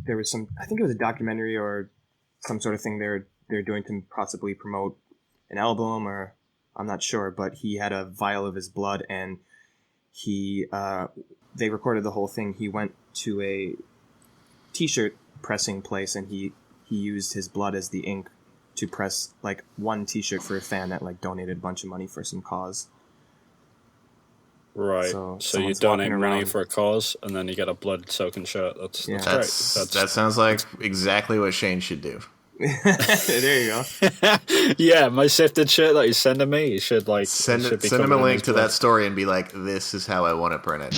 there was I think it was a documentary or some sort of thing they're doing to possibly promote an album, or I'm not sure, but he had a vial of his blood, and they recorded the whole thing. He went to a t-shirt pressing place, and he used his blood as the ink to press like one t-shirt for a fan that like donated a bunch of money for some cause. Right. So you donate money for a cause, and then you get a blood-soaking shirt. That's great. That sounds like exactly what Shane should do. There you go. Yeah, my sifted shirt that he's sending me, you should like send him a link to that story and be like, "This is how I want to print it."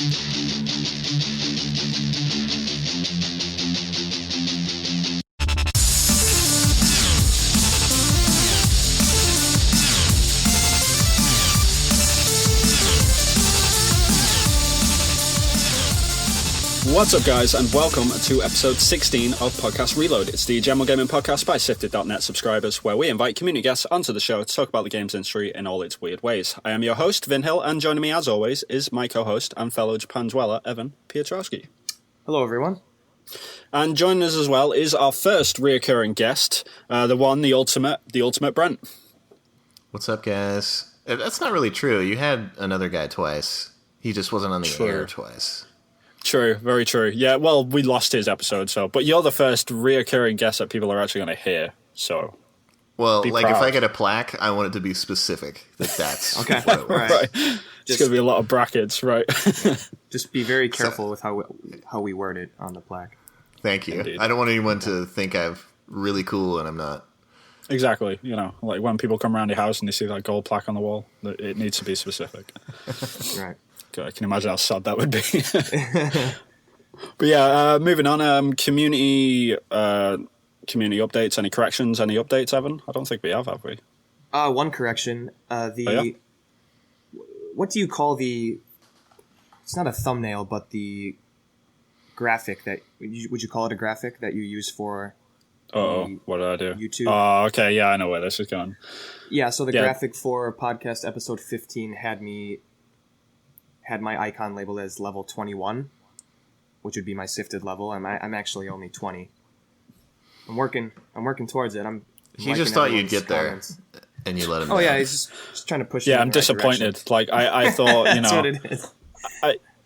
What's up, guys, and welcome to episode 16 of Podcast Reload. It's the general gaming podcast by Sifted.net subscribers, where we invite community guests onto the show to talk about the games industry in all its weird ways. I am your host, Vin Hill, and joining me, as always, is my co-host and fellow Japan dweller, Evan Piotrowski. Hello, everyone. And joining us as well is our first reoccurring guest, the ultimate Brent. What's up, guys? That's not really true. You had another guy twice. He just wasn't on the air twice. True, very true. Yeah, well, we lost his episode, but you're the first reoccurring guest that people are actually going to hear, so... Well, like, proud. If I get a plaque, I want it to be specific that's okay. what it was. Right. It's going to be a lot of brackets, right? Just be very careful with how we word it on the plaque. Thank you. Indeed. I don't want anyone to think I'm really cool and I'm not. Exactly. You know, like when people come around your house and they see that gold plaque on the wall, it needs to be specific. Right. I can imagine how sad that would be. But yeah, moving on, community updates, any corrections, any updates, Evan? I don't think we have we? One correction. What do you call it's not a thumbnail, but the graphic would you call it a graphic that you use for what did I do? YouTube? Oh, okay, yeah, I know where this is going. Yeah, so the graphic for podcast episode 15 had my icon labeled as level 21, which would be my sifted level. I'm actually only 20. I'm working towards it. He just thought you'd get comments there, and you let him. Oh yeah, he's just trying to push. Yeah, I'm disappointed. Direction. Like I thought, That's what it is.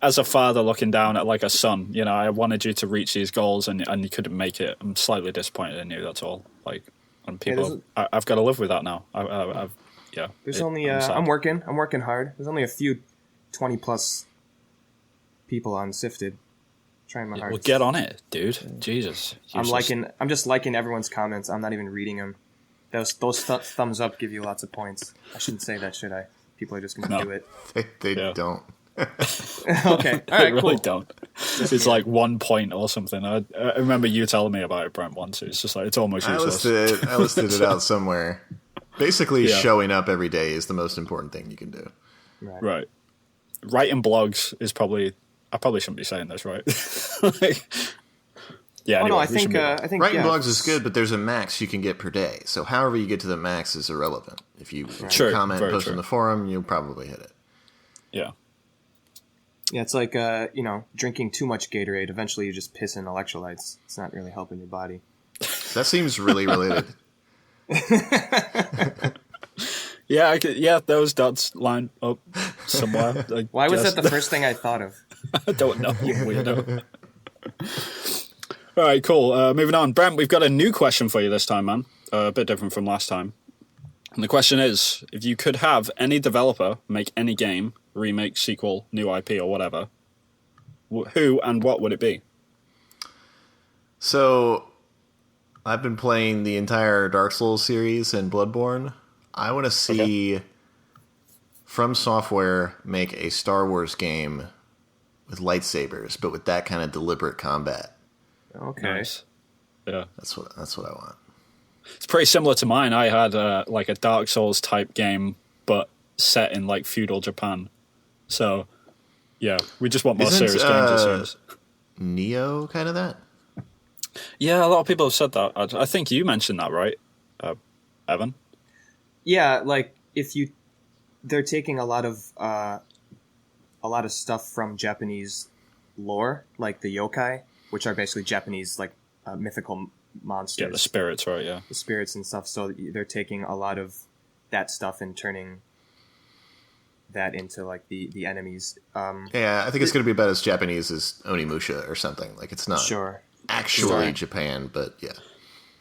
As a father looking down at like a son, I wanted you to reach these goals, and you couldn't make it. I'm slightly disappointed in you. That's all. Like, and people, I've got to live with that now. There's only. I'm working hard. There's only a few 20 plus people on Sifted. Trying my hardest. Well, get on it, dude. Jesus. I'm just liking everyone's comments. I'm not even reading them. Those thumbs up give you lots of points. I shouldn't say that, should I? People are just going to do it. They don't. Okay. All right, they really cool. Don't. It's like 1 point or something. I remember you telling me about it, Brent, once. It's just like, it's almost useless. I listed it out somewhere. Basically, showing up every day is the most important thing you can do. Right. Writing blogs is probably... I probably shouldn't be saying this, right? Anyway, I think writing blogs is good, but there's a max you can get per day. So however you get to the max is irrelevant. If you comment, post in the forum, you'll probably hit it. Yeah. Yeah, it's like drinking too much Gatorade. Eventually, you just piss in electrolytes. It's not really helping your body. That seems really related. Those dots line up somewhere. Why was that the first thing I thought of? I don't know, you weirdo. All right, cool. Moving on. Brent, we've got a new question for you this time, man. A bit different from last time. And the question is, if you could have any developer make any game, remake, sequel, new IP, or whatever, who and what would it be? So, I've been playing the entire Dark Souls series and Bloodborne. I want to see From Software make a Star Wars game with lightsabers, but with that kind of deliberate combat. Okay. Nice. Yeah. That's what I want. It's pretty similar to mine. I had like a Dark Souls type game, but set in like feudal Japan. So, yeah, we just want more serious games as soon as. Neo kind of that? Yeah, a lot of people have said that. I think you mentioned that, right, Evan? Yeah, like they're taking a lot of stuff from Japanese lore, like the yokai, which are basically Japanese like mythical monsters. Yeah, the spirits, right? Yeah, the spirits and stuff. So they're taking a lot of that stuff and turning that into like the enemies. Yeah, I think it's going to be about as Japanese as Onimusha or something. Like it's not actually Japan, but yeah.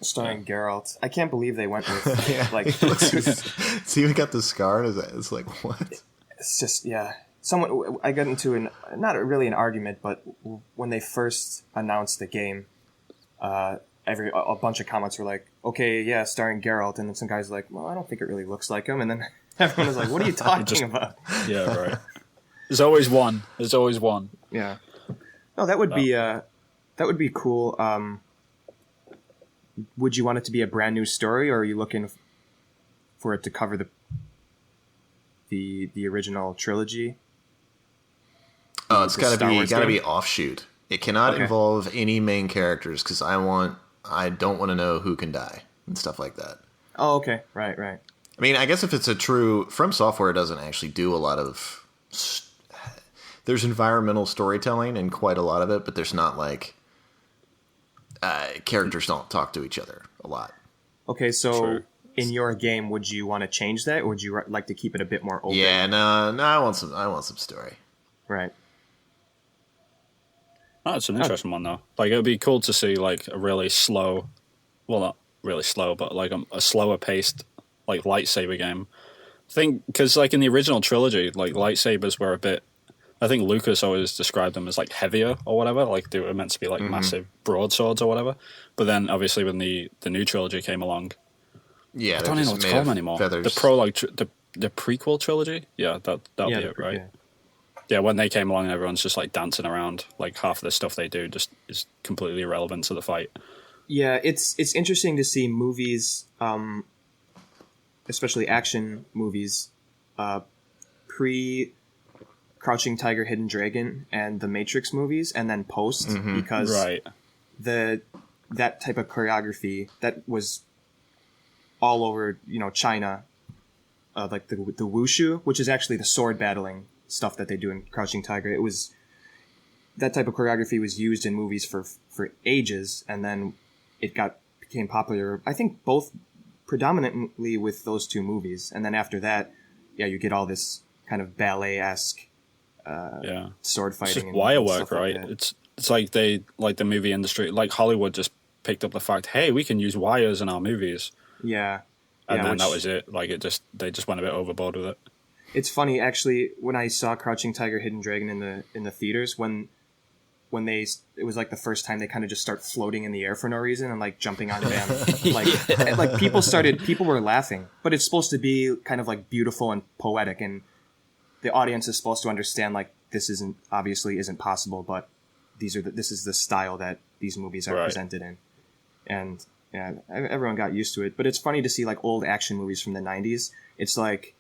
Starring Geralt. I can't believe they went with like. It's even got the scar. It's like what? It's just Someone I got into not really an argument, but when they first announced the game, a bunch of comments were like, "Okay, yeah, starring Geralt," and then some guys were like, "Well, I don't think it really looks like him," and then everyone was like, "What are you talking about?" Yeah, right. There's always one. Yeah. No, that would be cool. Would you want it to be a brand new story, or are you looking for it to cover the original trilogy? Oh, it's got to be offshoot. It cannot involve any main characters because I don't want to know who can die and stuff like that. Oh, okay, right. I mean, I guess if it's a true From Software, doesn't actually do a lot of. There's environmental storytelling and quite a lot of it, but there's not like characters don't talk to each other a lot. Okay, so in your game, would you want to change that, or would you like to keep it a bit more open? Yeah, no, I want some story. Right. Oh, it's an interesting one, though. Like, it would be cool to see, like, a really slow... Well, not really slow, but, like, a slower-paced, like, lightsaber game. I think, because, like, in the original trilogy, like, lightsabers were a bit... I think Lucas always described them as, like, heavier or whatever. Like, they were meant to be, like, massive broadswords or whatever. But then, obviously, when the new trilogy came along... Yeah, I don't even know what to call them anymore. Feathers. The prologue... the prequel trilogy? Yeah, that'll be it, right? Yeah, when they came along, everyone's just like dancing around. Like half of the stuff they do just is completely irrelevant to the fight. Yeah, it's interesting to see movies, especially action movies, pre Crouching Tiger, Hidden Dragon, and the Matrix movies, and then post because that type of choreography that was all over China, like the wushu, which is actually the sword battling stuff that they do in Crouching Tiger. It was that type of choreography was used in movies for ages, and then it became popular. I think both predominantly with those two movies, and then after that, you get all this kind of ballet-esque sword fighting. It's just and wire work, stuff right? Like it's like they like the movie industry, like Hollywood just picked up the fact, hey, we can use wires in our movies. Yeah, and then that was it. Like they just went a bit overboard with it. It's funny, actually, when I saw Crouching Tiger, Hidden Dragon in the theaters, when it was like the first time they kind of just start floating in the air for no reason and like jumping on them, like people were laughing, but it's supposed to be kind of like beautiful and poetic, and the audience is supposed to understand like this isn't possible, but this is the style that these movies are presented in, and everyone got used to it. But it's funny to see like old action movies from the 90s. It's like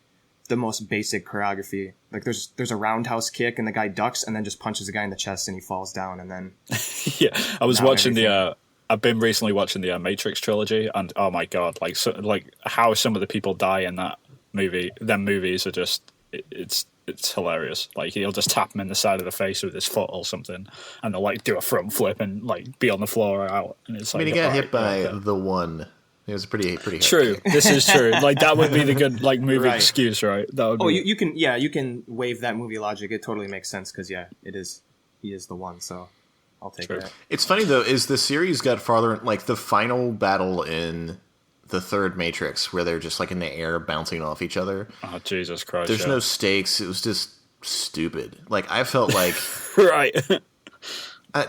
the most basic choreography. Like there's a roundhouse kick and the guy ducks and then just punches the guy in the chest and he falls down, and then I was watching I've been recently watching the Matrix trilogy, and oh my god, like how some of the people die in that movie. Them movies are just it's hilarious. Like he'll just tap him in the side of the face with his foot or something, and they'll like do a front flip and like be on the floor or out. And it's like, he got hit by the one. It was pretty true. This is true. Like that would be the good like movie excuse, right? That would. You can waive that movie logic. It totally makes sense because he is the one. So I'll take that. It's funny though, is the series got farther, like the final battle in the third Matrix where they're just like in the air bouncing off each other. Oh Jesus Christ! There's no stakes. It was just stupid. Like I felt like right.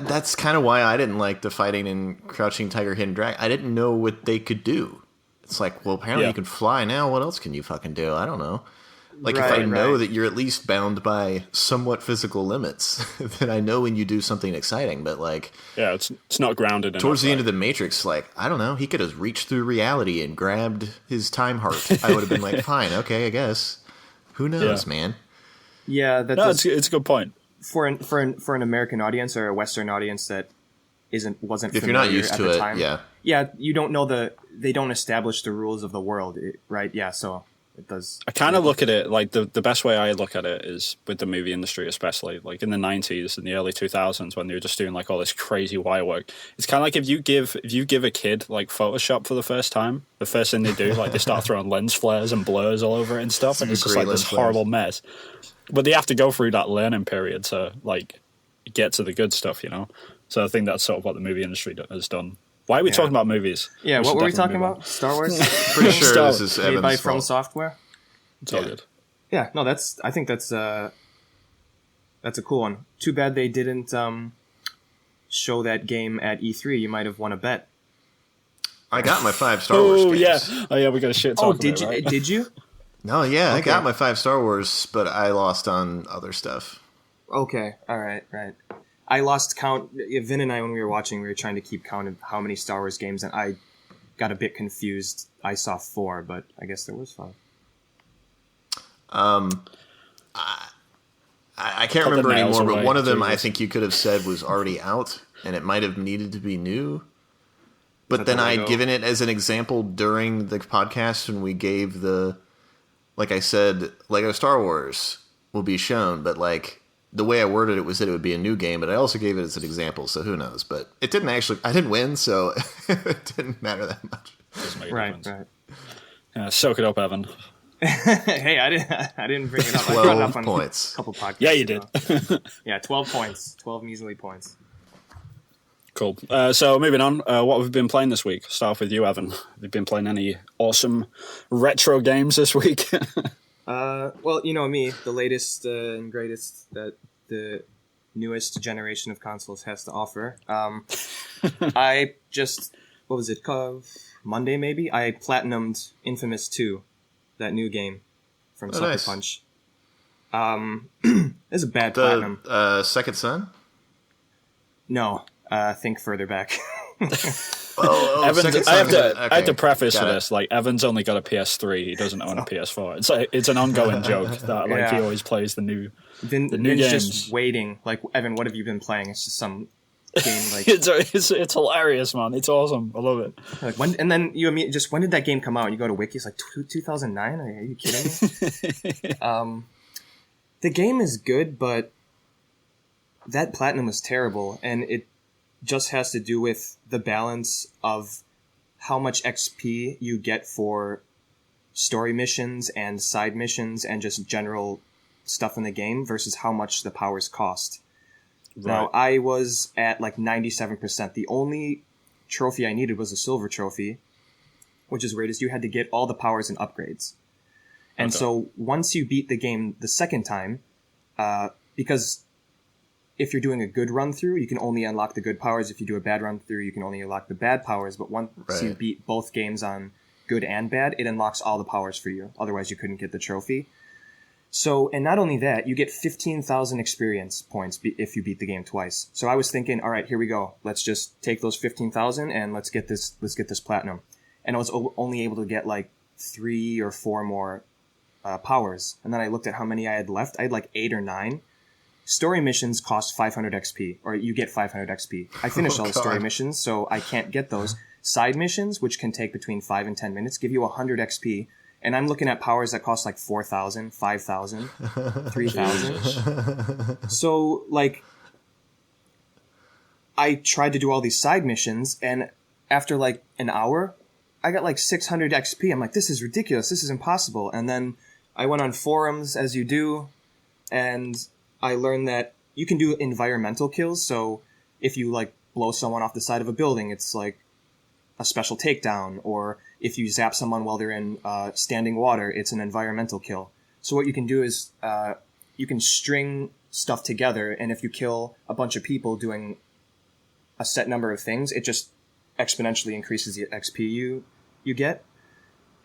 That's kind of why I didn't like the fighting in Crouching Tiger, Hidden Dragon. I didn't know what they could do. It's like, well, apparently you can fly now. What else can you fucking do? I don't know. Like, if I know that you're at least bound by somewhat physical limits, then I know when you do something exciting. But, like... Yeah, it's not grounded enough. Towards the end of the Matrix, like, I don't know. He could have reached through reality and grabbed his time heart. I would have been like, fine, okay, I guess. Who knows, man? Yeah, it's a good point. For an American audience or a Western audience that wasn't if familiar you're not used at to the it, time, you don't know they don't establish the rules of the world, right? Yeah, so It does. I kind of look at it like the best way I look at it is with the movie industry, especially like in the 90s and the early 2000s when they were just doing like all this crazy wire work. It's kind of like if you give a kid like Photoshop for the first time, the first thing they do, like they start throwing lens flares and blurs all over it and stuff, and it's just like this horrible mess. But they have to go through that learning period to like get to the good stuff, you know. So I think that's sort of what the movie industry has done. Why are we talking about movies? Yeah, what were we talking about? Star Wars? Pretty sure this is made by Evan's From fault. Software. It's all good. Yeah, no, I think that's a cool one. Too bad they didn't show that game at E3. You might have won a bet. I got my 5 Star Wars games. Yeah, we got a shit talk did about you? it, right? Did you? No, yeah, I got my 5 Star Wars, but I lost on other stuff. Okay, all right. I lost count. Vin and I, when we were watching, we were trying to keep count of how many Star Wars games, and I got a bit confused. I saw 4, but I guess there was 5. I can't remember anymore, but one of them I think you could have said was already out, and it might have needed to be new. But then I'd given it as an example during the podcast when we gave like I said, Lego Star Wars will be shown, but like the way I worded it was that it would be a new game, but I also gave it as an example, so who knows? But it didn't actually. I didn't win, so it didn't matter that much. Right. Yeah, soak it up, Evan. Hey, I didn't bring it up. 12 I brought it up on points. a couple podcasts. Yeah, you did. Yeah, 12 points. 12 measly points. Cool. So moving on, what have we been playing this week? Start off with you, Evan. Have you been playing any awesome retro games this week? Well, you know me, the latest and greatest that the newest generation of consoles has to offer. I just, what was it called? Monday, maybe? I platinumed Infamous 2, that new game from Sucker nice. Punch. It's a bad platinum. Second Son? No, think further back. Evans, I have to preface for this. Like, Evan's only got a PS3. He doesn't own a PS4. It's an ongoing joke that like he always plays the new Vin's games. just waiting. Like, Evan, what have you been playing? It's just some game. Like it's hilarious, man. It's awesome. I love it. like when, and then you just when did that game come out? You go to Wiki. It's like 2009. Are you kidding me? The game is good, but that platinum was terrible, and it just has to do with the balance of how much XP you get for story missions and side missions and just general stuff in the game versus how much the powers cost. Right. Now, I was at like 97%. The only trophy I needed was a silver trophy, which is weird, is you had to get all the powers and upgrades. And so once you beat the game the second time, because if you're doing a good run through, you can only unlock the good powers. If you do a bad run through, you can only unlock the bad powers. But once you beat both games on good and bad, it unlocks all the powers for you. Otherwise, you couldn't get the trophy. So, and not only that, you get 15,000 experience points if you beat the game twice. So I was thinking, all right, here we go. Let's just take those 15,000 and let's get this platinum. And I was only able to get like 3 or 4 more powers. And then I looked at how many I had left. I had like 8 or 9. Story missions cost 500 XP, or you get 500 XP. I finished all the story missions, so I can't get those. Side missions, which can take between 5 and 10 minutes, give you 100 XP. And I'm looking at powers that cost like 4,000, 5,000, 3,000. So, like, I tried to do all these side missions, and after like an hour, I got like 600 XP. I'm like, this is ridiculous. This is impossible. And then I went on forums, as you do, and I learned that you can do environmental kills. So if you like blow someone off the side of a building, it's like a special takedown. Or if you zap someone while they're in standing water, it's an environmental kill. So what you can do is you can string stuff together, and if you kill a bunch of people doing a set number of things, it just exponentially increases the XP you get.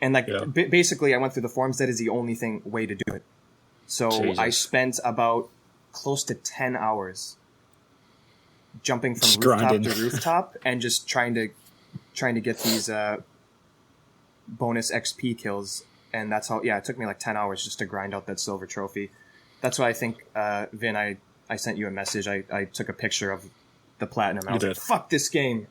And like basically, I went through the forums. That is the only way to do it. So I spent about close to 10 hours jumping from rooftop to rooftop and just trying to get these bonus XP kills. And that's how, it took me like 10 hours just to grind out that silver trophy. That's why I think, Vin, I sent you a message. I took a picture of the platinum. And I was like, fuck this game.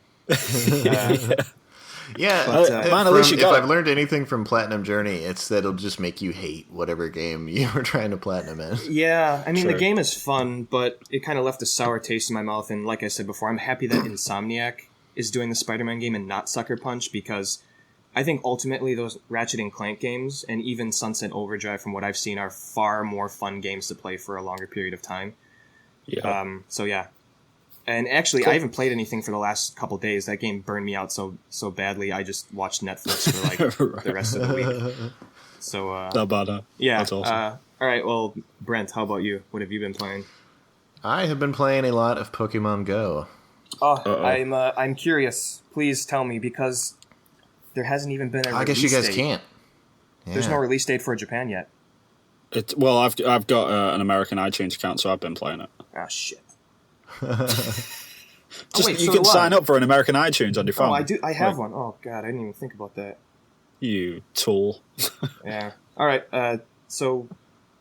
Yeah, But, man, at least you if got I've learned anything from Platinum Journey, it's that it'll just make you hate whatever game you were trying to platinum in. yeah, I mean, True. the game is fun, but it kind of left a sour taste in my mouth. And like I said before, I'm happy that Insomniac is doing the Spider-Man game and not Sucker Punch, because I think ultimately those Ratchet and Clank games and even Sunset Overdrive, from what I've seen, are far more fun games to play for a longer period of time. yeah. So yeah. And actually, I haven't played anything for the last couple days. That game burned me out so badly. I just watched Netflix for like the rest of the week. So Not bad. yeah. That's awesome. All right. Well, Brent, how about you? What have you been playing? I have been playing a lot of Pokemon Go. Oh, I'm curious. Please tell me, because there hasn't even been a I guess you release guys date. can't. There's no release date for Japan yet. Well, I've got an American iTunes account, so I've been playing it. Ah, shit. You can sign up for an American iTunes on your phone. Oh, I do. I have one. Oh god, I didn't even think about that. You tool. Yeah. All right. So,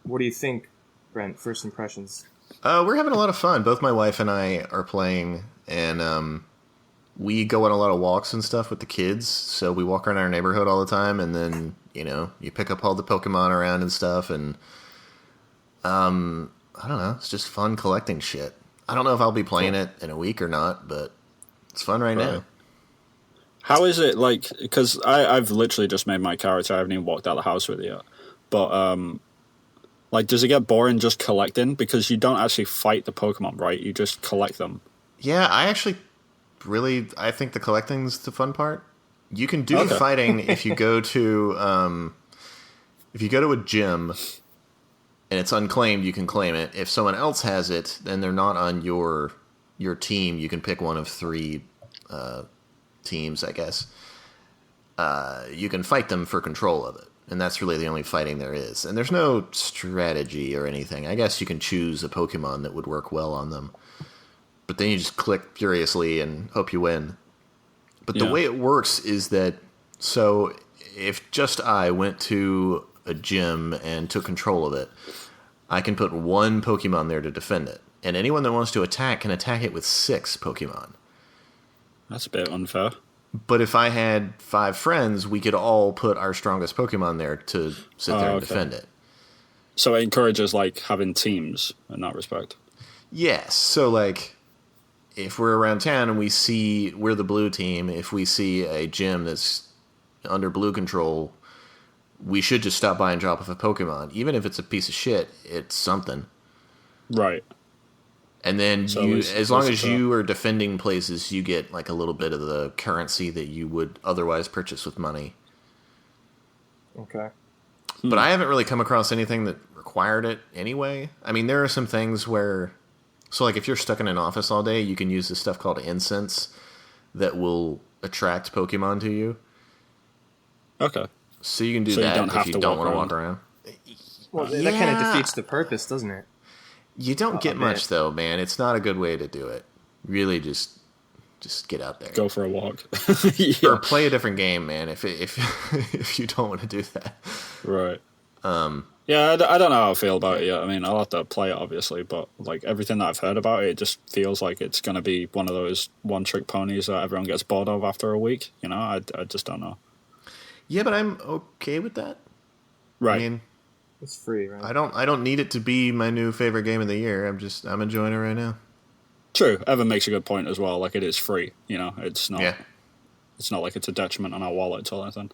what do you think, Brent? First impressions. We're having a lot of fun. Both my wife and I are playing, and we go on a lot of walks and stuff with the kids. So we walk around our neighborhood all the time, and then you pick up all the Pokemon around and stuff, and I don't know. It's just fun collecting shit. I don't know if I'll be playing it in a week or not, but it's fun right now. How is it, like, because I've literally just made my character, I haven't even walked out of the house with it yet, but, like, does it get boring just collecting? Because you don't actually fight the Pokemon, right? You just collect them. Yeah, I think the collecting's the fun part. You can do fighting if you go to a gym and it's unclaimed, you can claim it. If someone else has it, then they're not on your team. You can pick one of 3 teams, I guess. You can fight them for control of it, and that's really the only fighting there is. And there's no strategy or anything. I guess you can choose a Pokemon that would work well on them, but then you just click furiously and hope you win. But the way it works is that, so if just I went to a gym and took control of it, I can put 1 Pokemon there to defend it. And anyone that wants to attack can attack it with 6 Pokemon. That's a bit unfair. But if I had 5 friends, we could all put our strongest Pokemon there to sit there and defend it. So it encourages, like, having teams in that respect. Yes. So, like, if we're around town and we're the blue team, if we see a gym that's under blue control, we should just stop by and drop off a Pokemon. Even if it's a piece of shit, it's something. Right. And then as long as you are defending places, you get like a little bit of the currency that you would otherwise purchase with money. Okay. But I haven't really come across anything that required it anyway. I mean, there are some things where... So, like, if you're stuck in an office all day, you can use this stuff called incense that will attract Pokemon to you. Okay. So you can do that if you don't want to walk around. Well, that kind of defeats the purpose, doesn't it? You don't get much, though, man. It's not a good way to do it. Really, just get out there. Go for a walk. Or play a different game, man, if you don't want to do that. Right. Yeah, I don't know how I feel about it yet. I mean, I'll have to play it, obviously, but like everything that I've heard about it, it just feels like it's going to be one of those one-trick ponies that everyone gets bored of after a week. I just don't know. Yeah, but I'm okay with that. Right. I mean, it's free, right? I don't need it to be my new favorite game of the year. I'm enjoying it right now. True. Evan makes a good point as well. Like, it is free. It's not. Yeah. It's not like it's a detriment on our wallets or anything.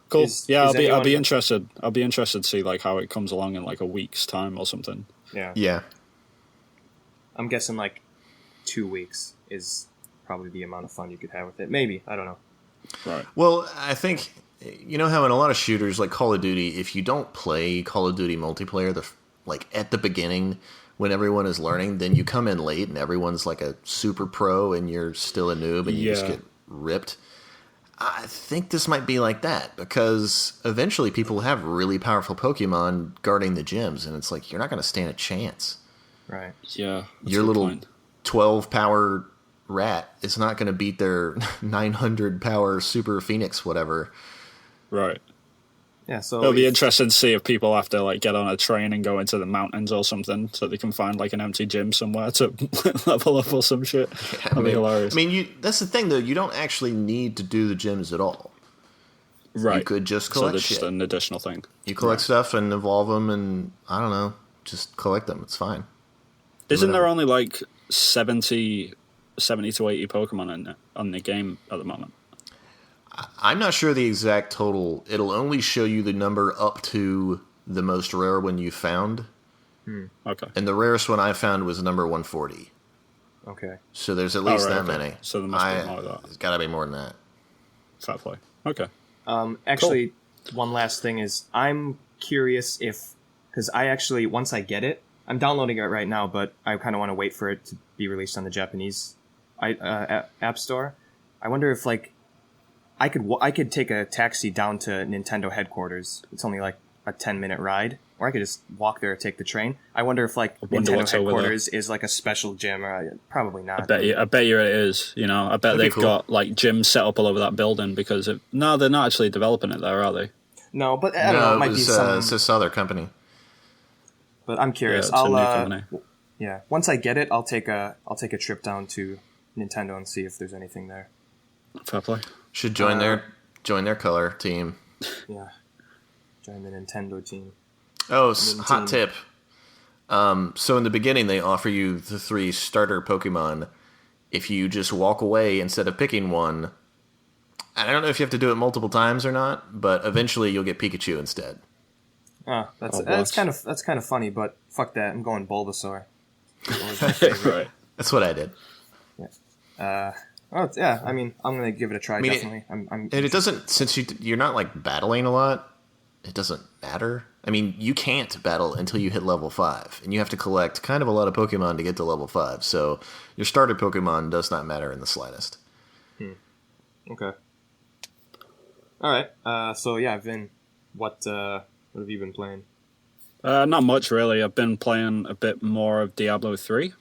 Cool. I'll be interested. I'll be interested to see like how it comes along in like a week's time or something. Yeah. Yeah. I'm guessing like 2 weeks is probably the amount of fun you could have with it. Maybe, I don't know. Right. Well, I think how in a lot of shooters like Call of Duty, if you don't play Call of Duty multiplayer, like at the beginning when everyone is learning, then you come in late and everyone's like a super pro and you're still a noob and you just get ripped. I think this might be like that, because eventually people have really powerful Pokemon guarding the gyms, and it's like, you're not going to stand a chance. Right. Yeah. Your little 12-power rat is not going to beat their 900-power Super Phoenix whatever. Right. Yeah, so it'll be interesting to see if people have to like get on a train and go into the mountains or something, so they can find like an empty gym somewhere to level up or some shit. That'd be hilarious. I mean, that's the thing though. You don't actually need to do the gyms at all. Right. You could just collect shit. Just an additional thing. You collect stuff and evolve them, and I don't know, just collect them. It's fine. Isn't there only like 70 to 80 Pokemon on the game at the moment? I'm not sure the exact total. It'll only show you the number up to the most rare one you found. Okay. And the rarest one I found was number 140. Okay. So there's at least that many. So there must be more of that. There's got to be more than that. Fair play. Okay. Actually, one last thing is I'm curious because I actually, once I get it, I'm downloading it right now, but I kind of want to wait for it to be released on the Japanese App Store. I wonder if like I could take a taxi down to Nintendo headquarters. It's only like a 10-minute ride, or I could just walk there or take the train. I wonder if like Nintendo headquarters is like a special gym, or probably not. I bet you it is. You know, I bet they've got like gyms set up all over that building because no, they're not actually developing it there, are they? No, but I don't know. It might be some. It's this other company. But I'm curious. Yeah, it's a new company. Yeah, once I get it, I'll take a trip down to Nintendo and see if there's anything there. Fair play. Should join their color team. Yeah, join the Nintendo team. Oh, hot tip. So in the beginning, they offer you the 3 starter Pokemon. If you just walk away instead of picking one, I don't know if you have to do it multiple times or not, but eventually you'll get Pikachu instead. That's kind of funny, but fuck that. I'm going Bulbasaur. Right. That's what I did. Yeah. I mean, I'm gonna give it a try. Definitely. And it doesn't, since you're not like battling a lot, it doesn't matter. I mean, you can't battle until you hit level 5, and you have to collect kind of a lot of Pokemon to get to level 5. So your starter Pokemon does not matter in the slightest. Okay. All right. So yeah, Vin, what have you been playing? Not much really. I've been playing a bit more of Diablo 3.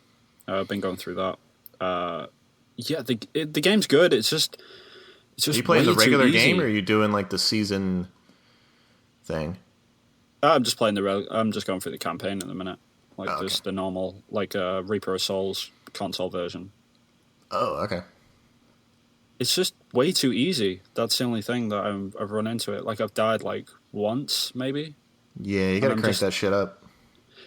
I've been going through that. Yeah, the game's good. It's just. Are you playing the regular game, or are you doing like the season thing? I'm just playing I'm just going through the campaign at the minute, just the normal Reaper of Souls console version. Oh, okay. It's just way too easy. That's the only thing that I've run into it. Like I've died like once, maybe. Yeah, you gotta crank that shit up.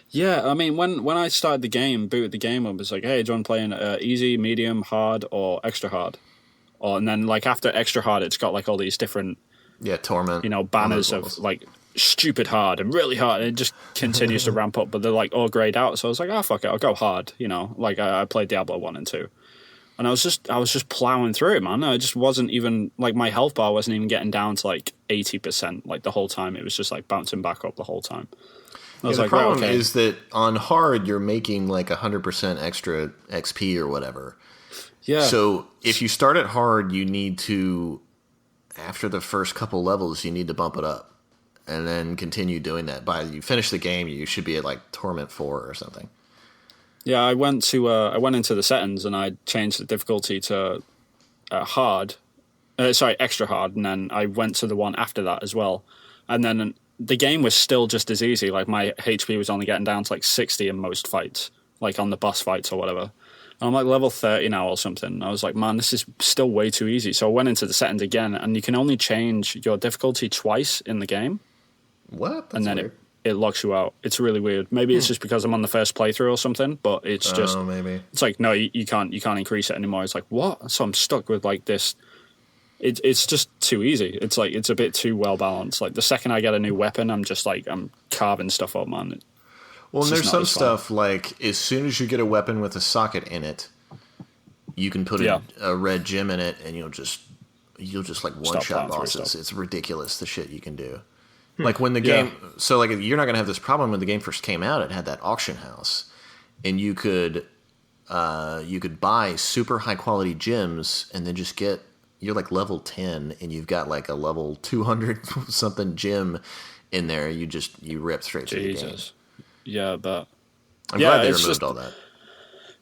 Yeah, I mean, when I started the game, booted the game up, it's like, hey, do you want playing easy, medium, hard, or extra hard? And then like after extra hard, it's got like all these different torment, banners of like stupid hard and really hard, and it just continues to ramp up. But they're like all grayed out, so I was like, fuck it, I'll go hard. Like I played Diablo 1 and 2, and I was just plowing through it, man. I just wasn't even like my health bar wasn't even getting down to like 80% like the whole time. It was just like bouncing back up the whole time. The problem is that on hard, you're making like 100% extra XP or whatever. Yeah. So if you start at hard, you need to, after the first couple levels, you need to bump it up. And then continue doing that. By you finish the game, you should be at like Torment 4 or something. Yeah, I went into the settings and I changed the difficulty to hard. Extra hard. And then I went to the one after that as well. And then the game was still just as easy. Like my HP was only getting down to like 60 in most fights, like on the boss fights or whatever. And I'm like level 30 now or something. I was like, man, this is still way too easy. So I went into the settings again, and you can only change your difficulty twice in the game. What? That's and then weird. It locks you out. It's really weird. Maybe it's just because I'm on the first playthrough or something, but it's just... Oh, maybe. It's like, no, you can't increase it anymore. It's like, what? So I'm stuck with like this... It's just too easy. It's like, it's a bit too well balanced. Like the second I get a new weapon, I'm just like, I'm carving stuff up, man. Well, and there's some stuff like as soon as you get a weapon with a socket in it, you can put a red gem in it, and you'll just like one-shot bosses. It's ridiculous the shit you can do. Like when the game, so like you're not gonna have this problem when the game first came out. It had that auction house, and you could buy super high quality gems, and then just get. You're like level 10 and you've got like a level 200 something gem in there. You rip straight through the game. Yeah, but I'm glad they removed all that.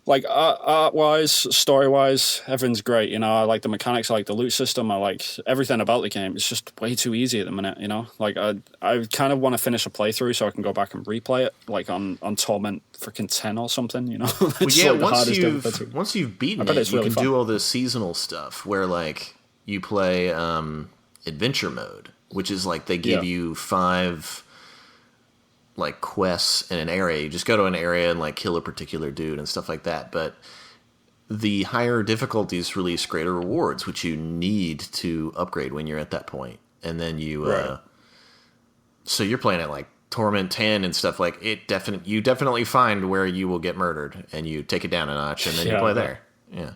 Like art-wise, story-wise, everything's great. You know, I like the mechanics, I like the loot system, I like everything about the game. It's just way too easy at the minute. You know, like I kind of want to finish a playthrough so I can go back and replay it, like on Torment freaking 10 or something. You know, it's well, yeah. like Once you've beaten it, you can do all this seasonal stuff where like you play adventure mode, which is like they give you 5 like quests in an area. You just go to an area and like kill a particular dude and stuff like that. But the higher difficulties release greater rewards, which you need to upgrade when you're at that point. And then you, so you're playing at like Torment 10 and stuff like it. You definitely find where you will get murdered and you take it down a notch and then you play there. Yeah.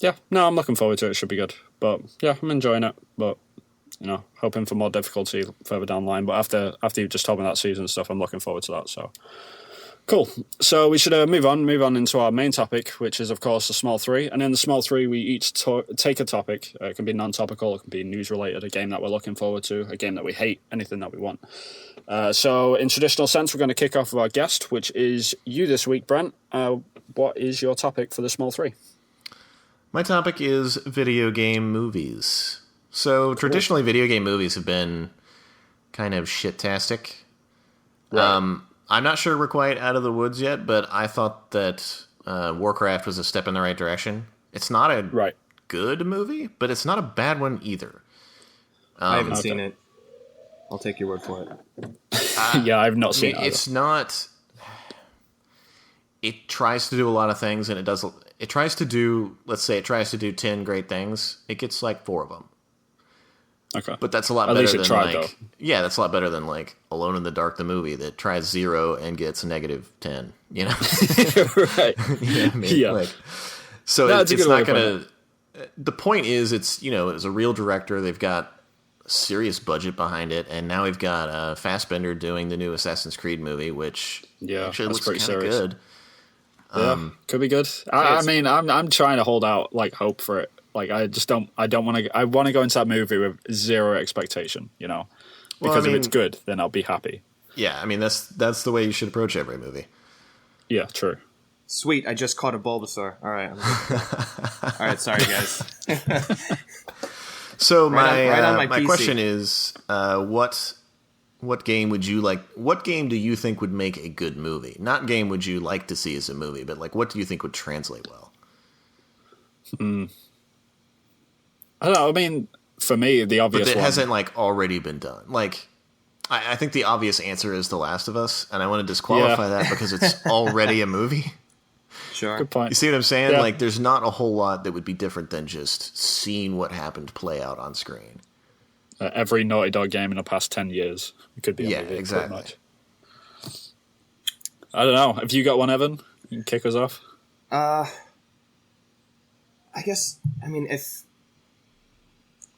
Yeah. No, I'm looking forward to it. It should be good. But yeah, I'm enjoying it. But you know, hoping for more difficulty further down the line. But after you've just told me that season stuff, I'm looking forward to that. So cool. So we should move on into our main topic, which is, of course, the Small Three. And in the Small Three, we each take a topic. It can be non-topical, it can be news-related, a game that we're looking forward to, a game that we hate, anything that we want. So in traditional sense, we're going to kick off with our guest, which is you this week, Brent. What is your topic for the Small Three? My topic is video game movies. So traditionally, video game movies have been kind of shit-tastic. Right. I'm not sure we're quite out of the woods yet, but I thought that Warcraft was a step in the right direction. It's not a good movie, but it's not a bad one either. I haven't seen it. I'll take your word for it. Yeah, I've not seen it. It's not... It tries to do a lot of things, and it does... It tries to do... Let's say it tries to do 10 great things. It gets like 4 of them. Okay. But that's a lot better than like... Yeah, that's a lot better than like Alone in the Dark, the movie, that tries 0 and gets -10, you know? Right. You know what I mean? Yeah. Like, so no, it's not going to... The point is, it's, you know, it's a real director. They've got a serious budget behind it, and now we've got Fassbender doing the new Assassin's Creed movie, which actually looks kind of good. Yeah, could be good. I mean, I'm trying to hold out like hope for it. Like I don't want to. I want to go into that movie with 0 expectation, you know, because if it's good, then I'll be happy. Yeah, I mean that's the way you should approach every movie. Yeah, true. Sweet, I just caught a Bulbasaur. All right, all right. Sorry, guys. So my question is, what game would you like? What game do you think would make a good movie? Not game would you like to see as a movie, but like what do you think would translate well? I don't know. I mean, for me, the obvious but it hasn't like already been done. Like, I think the obvious answer is The Last of Us, and I want to disqualify that because it's already a movie. Sure. Good point. You see what I'm saying? Yeah. Like, there's not a whole lot that would be different than just seeing what happened play out on screen. Every Naughty Dog game in the past 10 years could be a movie, exactly. Pretty much. I don't know. Have you got one, Evan? You can kick us off. I guess. I mean, if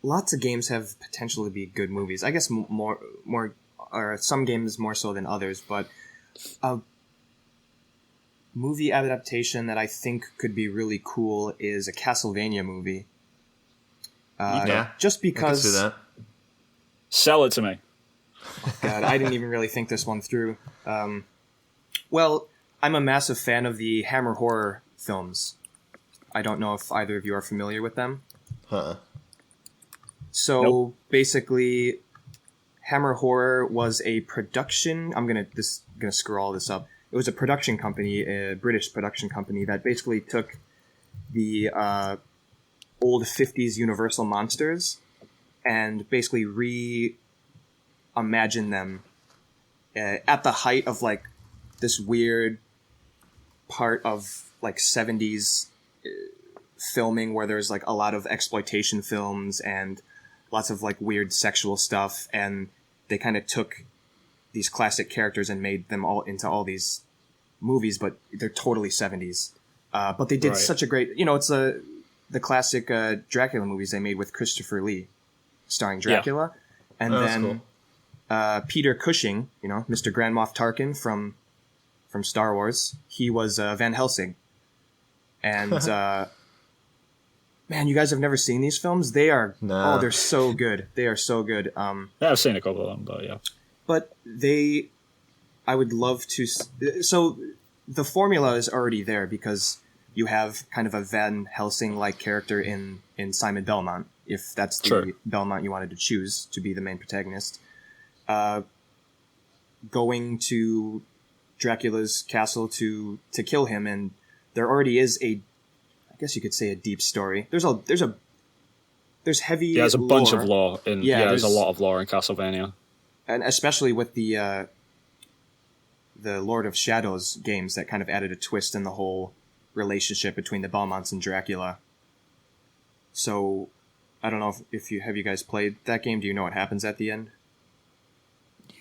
lots of games have potential to be good movies, I guess more, or some games more so than others, but a movie adaptation that I think could be really cool is a Castlevania movie. Just because. I can see that. Sell it to me. Oh God, I didn't even really think this one through. Well, I'm a massive fan of the Hammer horror films. I don't know if either of you are familiar with them. So basically, Hammer Horror was a production. I'm gonna screw all this up. It was a production company, a British production company that basically took the old 50s Universal monsters and basically reimagined them at the height of like this weird part of like 70s filming where there's like a lot of exploitation films and lots of like weird sexual stuff, and they kind of took these classic characters and made them all into all these movies, but they're totally 70s. But they did such a great, you know, it's the classic Dracula movies they made with Christopher Lee starring Dracula. Yeah. And then cool. Peter Cushing, you know, Mr. Grand Moff Tarkin from Star Wars, he was Van Helsing. And man, you guys have never seen these films? They are they're so good. They are so good. Yeah, I've seen a couple of them, but yeah. But I would love to. So the formula is already there because you have kind of a Van Helsing-like character in Simon Belmont, if that's the Belmont you wanted to choose to be the main protagonist. Going to Dracula's castle to kill him, and there already is I guess you could say a deep story. There's heavy. Yeah, there's a lore. bunch of lore in. Yeah, there's a lot of lore in Castlevania, and especially with the Lord of Shadows games that kind of added a twist in the whole relationship between the Belmonts and Dracula. So, I don't know if you guys played that game. Do you know what happens at the end?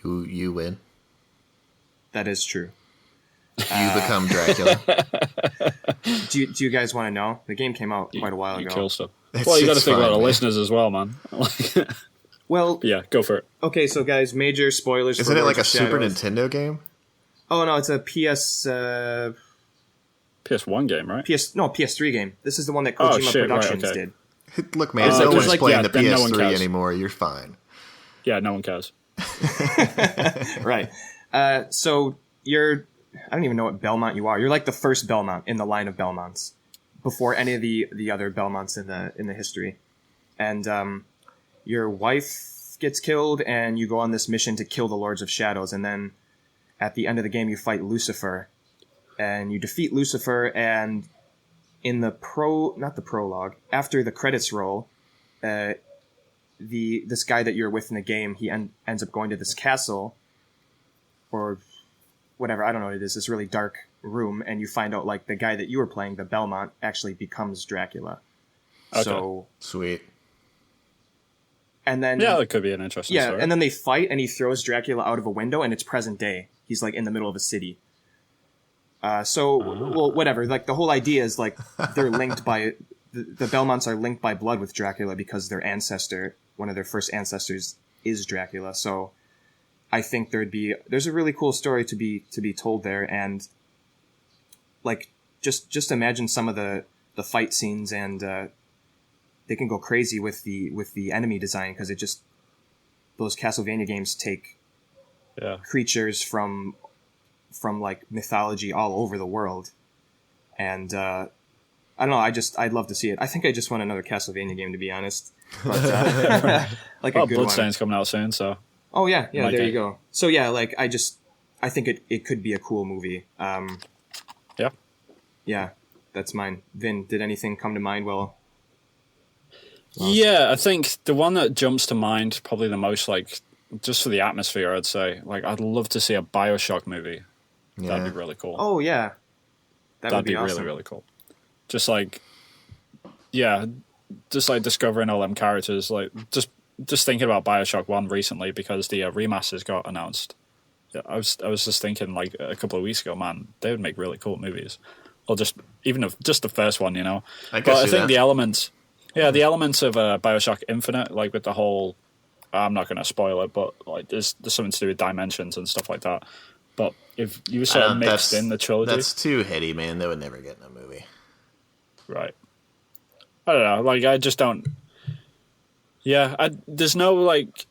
You win. That is true. You become Dracula. Do you guys want to know? The game came out quite a while ago. You kill stuff. Well, you got to think about the listeners as well, man. Well, yeah, go for it. Okay, so guys, major spoilers. Isn't it like a Super Nintendo game? Oh no, it's a PS1 game, right? PS3 game. This is the one that Kojima Productions did. Look, man, no one's playing the PS3 anymore. You're fine. Yeah, no one cares. Right. So I don't even know what Belmont you are. You're like the first Belmont in the line of Belmonts before any of the other Belmonts in the history. And your wife gets killed, and you go on this mission to kill the Lords of Shadows, and then at the end of the game you fight Lucifer, and you defeat Lucifer, and in the prologue, after the credits roll, this guy that you're with in the game, he ends up going to this castle, or whatever, I don't know what it is, this really dark room, and you find out, like, the guy that you were playing, the Belmont, actually becomes Dracula. Okay. So sweet. And then that could be an interesting story. And then they fight, and he throws Dracula out of a window, and it's present day. He's, like, in the middle of a city. Well, whatever. Like, the whole idea is, like, they're linked by... The Belmonts are linked by blood with Dracula because their ancestor, one of their first ancestors, is Dracula. So I think there's a really cool story to be told there, and like just imagine some of the fight scenes, and they can go crazy with the enemy design, because those Castlevania games take creatures from like mythology all over the world, and I don't know. I'd love to see it. I think I just want another Castlevania game, to be honest. But, like a good Bloodstain's coming out soon, so. Oh yeah, there you go. So yeah, like I think it could be a cool movie. Yeah, that's mine. Vin, did anything come to mind? Yeah, I think the one that jumps to mind, probably the most, like, just for the atmosphere, I'd say, like, I'd love to see a Bioshock movie. Yeah. That'd be really cool. Oh yeah, that'd be awesome. Really, really cool. Just like discovering all them characters. Like, just thinking about Bioshock 1 recently, because the remasters got announced. I was just thinking, like, a couple of weeks ago, man, they would make really cool movies. Or just the first one, you know. I think the elements of Bioshock Infinite, like with the whole, I'm not going to spoil it, but like there's something to do with dimensions and stuff like that. But if you sort of mixed in the trilogy, that's too heady, man. They would never get in a movie. Right. I don't know. Like, I just don't. Yeah, there's no like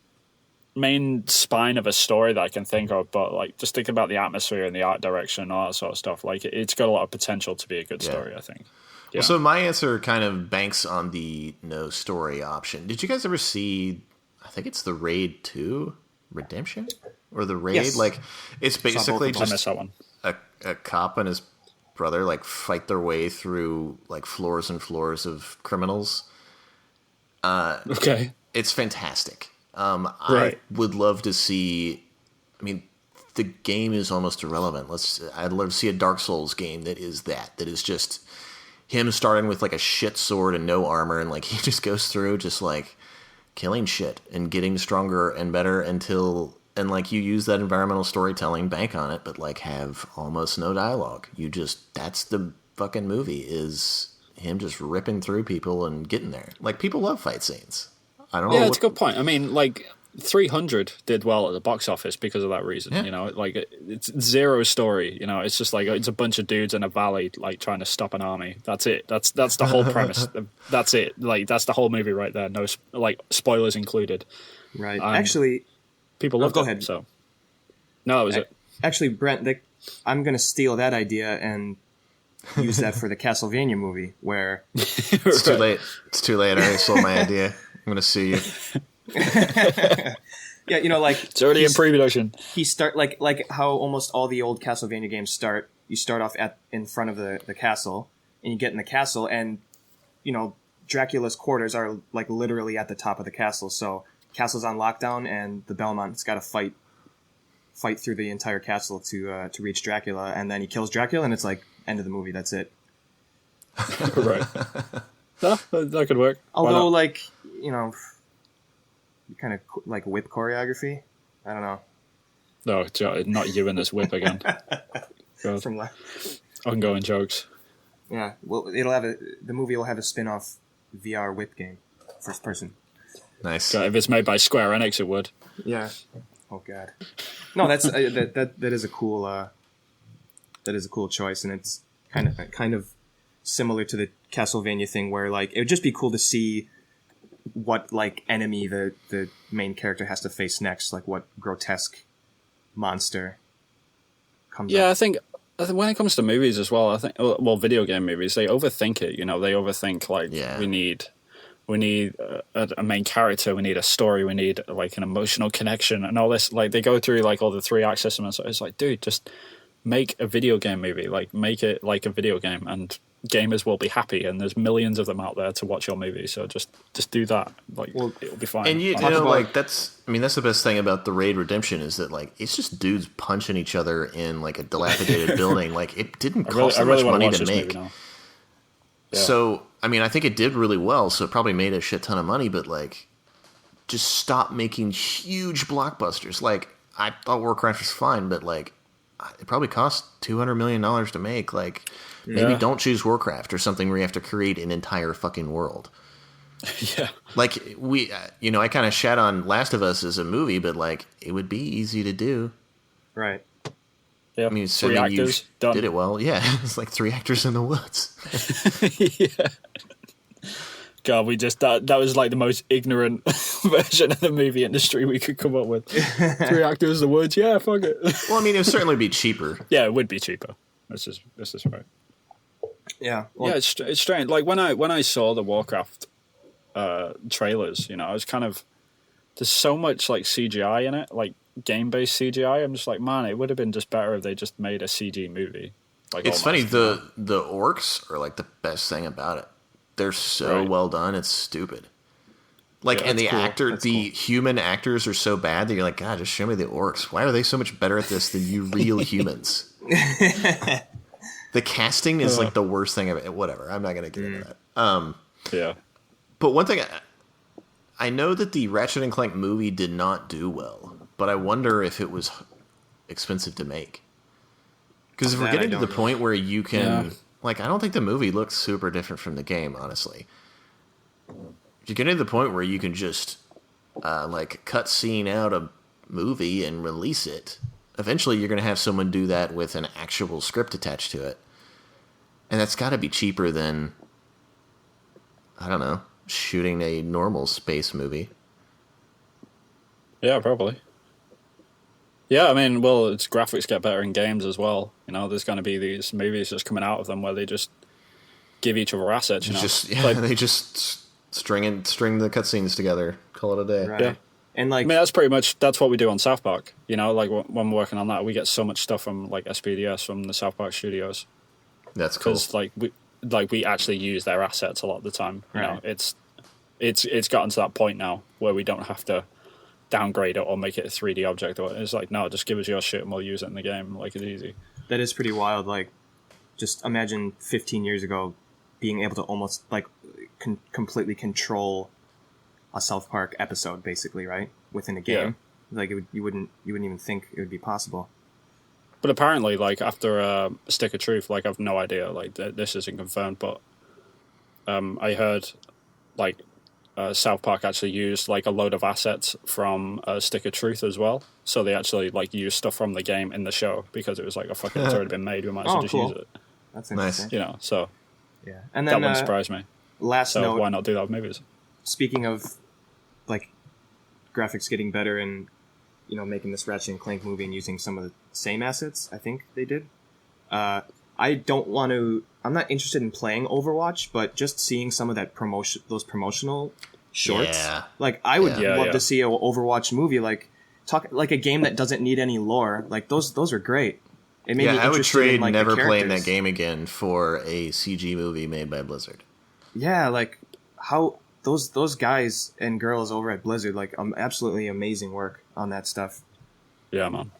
main spine of a story that I can think of, but like just thinking about the atmosphere and the art direction and all that sort of stuff, like it's got a lot of potential to be a good story, I think. Yeah. Well, so my answer kind of banks on the no story option. Did you guys ever see, I think it's the Raid 2 Redemption? Or the Raid? Yes. Like, it's basically just I missed that one. A cop and his brother like fight their way through like floors and floors of criminals. Okay. It's fantastic. Right. I would love to see. I mean, the game is almost irrelevant. I'd love to see a Dark Souls game that is just him starting with like a shit sword and no armor, and like he just goes through just like killing shit and getting stronger and better until, and like you use that environmental storytelling, bank on it, but like have almost no dialogue. That's the fucking movie, is him just ripping through people and getting there. Like, people love fight scenes. I don't know. Yeah, it's a good point. I mean, like, 300 did well at the box office because of that reason. Yeah. You know, like, it's zero story. You know, it's just like it's a bunch of dudes in a valley like trying to stop an army. That's it. That's the whole premise. That's it. Like, that's the whole movie right there. No, like, spoilers included. Right. Actually, people love go ahead. So no, that was it. Actually, Brent, I'm going to steal that idea and use that for the Castlevania movie, where It's too late. It's too late. I already sold my idea. I'm going to sue you. yeah, you know, like It's already in pre-production. he start like how almost all the old Castlevania games start. You start off in front of the castle, and you get in the castle, and you know Dracula's quarters are like literally at the top of the castle. So castle's on lockdown, and the Belmont's got to fight through the entire castle to reach Dracula, and then he kills Dracula, and it's like end of the movie. That's it. Right. No, that could work. Although, like, you know, kind of like whip choreography. I don't know. No, not you and this whip again. God. From Ongoing jokes. yeah, well, the movie will have a spin-off VR whip game, first person. Nice. God, if it's made by Square Enix, it would. Yeah. Oh God. No, that's that is a cool choice, and it's kind of similar to the Castlevania thing, where like it would just be cool to see what like enemy the main character has to face next, like what grotesque monster comes Yeah, up. I think when it comes to movies as well, I think video game movies, they overthink it. You know, they overthink like we need a main character, we need a story, we need like an emotional connection and all this. Like they go through like all the 3-act system, and so it's like, dude, just make a video game movie. Like make it like a video game, and gamers will be happy. And there's millions of them out there to watch your movie. So just do that. Like it'll be fine. And you know, like that's the best thing about the Raid Redemption is that like it's just dudes punching each other in like a dilapidated building. Like it didn't cost that much money to make. Yeah. So I mean, I think it did really well. So it probably made a shit ton of money. But like, just stop making huge blockbusters. Like I thought Warcraft was fine, but like it probably cost $200 million to make. Like maybe don't choose Warcraft or something where you have to create an entire fucking world. Yeah. Like we, I kind of shat on Last of Us as a movie, but like it would be easy to do. Right. Yeah. I mean, 3 actors done. Did it well. Yeah, it's like 3 actors in the woods. Yeah. God, that was like the most ignorant version of the movie industry we could come up with. 3 actors in the woods, yeah, fuck it. Well, I mean, it would certainly be cheaper. Yeah, it would be cheaper. This is right. Yeah. Well, Yeah, it's strange. Like when I saw the Warcraft trailers, I was kind of, there's so much like CGI in it, like game-based CGI. I'm just like, man, it would have been just better if they just made a CG movie. Like it's funny, the orcs are like the best thing about it. They're so well done, it's stupid. Like, and the human actors are so bad that you're like, God, just show me the orcs. Why are they so much better at this than you real humans? The casting is like the worst thing of it. Whatever, I'm not going to get into that. Yeah. But one thing, I know that the Ratchet & Clank movie did not do well, but I wonder if it was expensive to make. Because if we're getting to the point where you can... Yeah. Like, I don't think the movie looks super different from the game, honestly. If you get to the point where you can just, cut scene out a movie and release it, eventually you're going to have someone do that with an actual script attached to it. And that's got to be cheaper than, I don't know, shooting a normal space movie. Yeah, probably. Yeah, I mean, well, its graphics get better in games as well. There's going to be these movies just coming out of them where they just give each other assets. They just string the cutscenes together, call it a day. Right. Yeah, and like, I mean, that's what we do on South Park. Like when we're working on that, we get so much stuff from like SPDS from the South Park studios. That's cool. Because we actually use their assets a lot of the time. Right. It's gotten to that point now where we don't have to downgrade it or make it a 3D object. Or it's like, no, just give us your shit and we'll use it in the game. Like, it's easy. That is pretty wild. Like, just imagine 15 years ago being able to almost like completely control a South Park episode, basically, right, within a game. Yeah. Like, you wouldn't even think it would be possible. But apparently, like, after Stick of Truth, like, I've no idea. Like, this isn't confirmed, but I heard like South Park actually used like a load of assets from Stick of Truth as well. So they actually like used stuff from the game in the show because it was like, it's already been made. We might as well just use it. That's interesting. Nice. So yeah, and then that wouldn't surprise me. Last note, why not do that with movies? Speaking of like graphics getting better and making this Ratchet and Clank movie and using some of the same assets. I think they did. I don't want to. I'm not interested in playing Overwatch, but just seeing some of that those promotional shorts. Yeah. Like I would love to see an Overwatch movie, like a game that doesn't need any lore. Like those are great. It made me I would interested trade in, like, never the playing that characters. game again for a CG movie made by Blizzard. Yeah, like how those guys and girls over at Blizzard, like absolutely amazing work on that stuff. Yeah, man.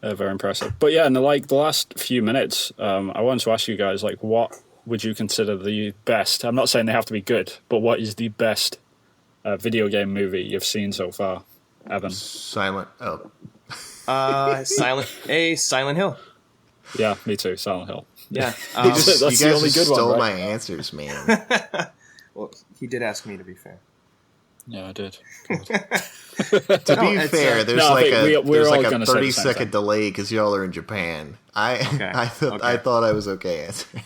Very impressive. But yeah, in the last few minutes, I wanted to ask you guys, like, what would you consider the best? I'm not saying they have to be good, but what is the best video game movie you've seen so far, Evan? Silent Hill. Yeah, me too. Silent Hill. Yeah, you that's guys the only just good one, stole right? my answers, man. Well, he did ask me, to be fair. Yeah, I did. To be fair, there's No, I like think we're all a gonna say the 30 same second thing. delay because y'all are in Japan. I thought I was okay answering.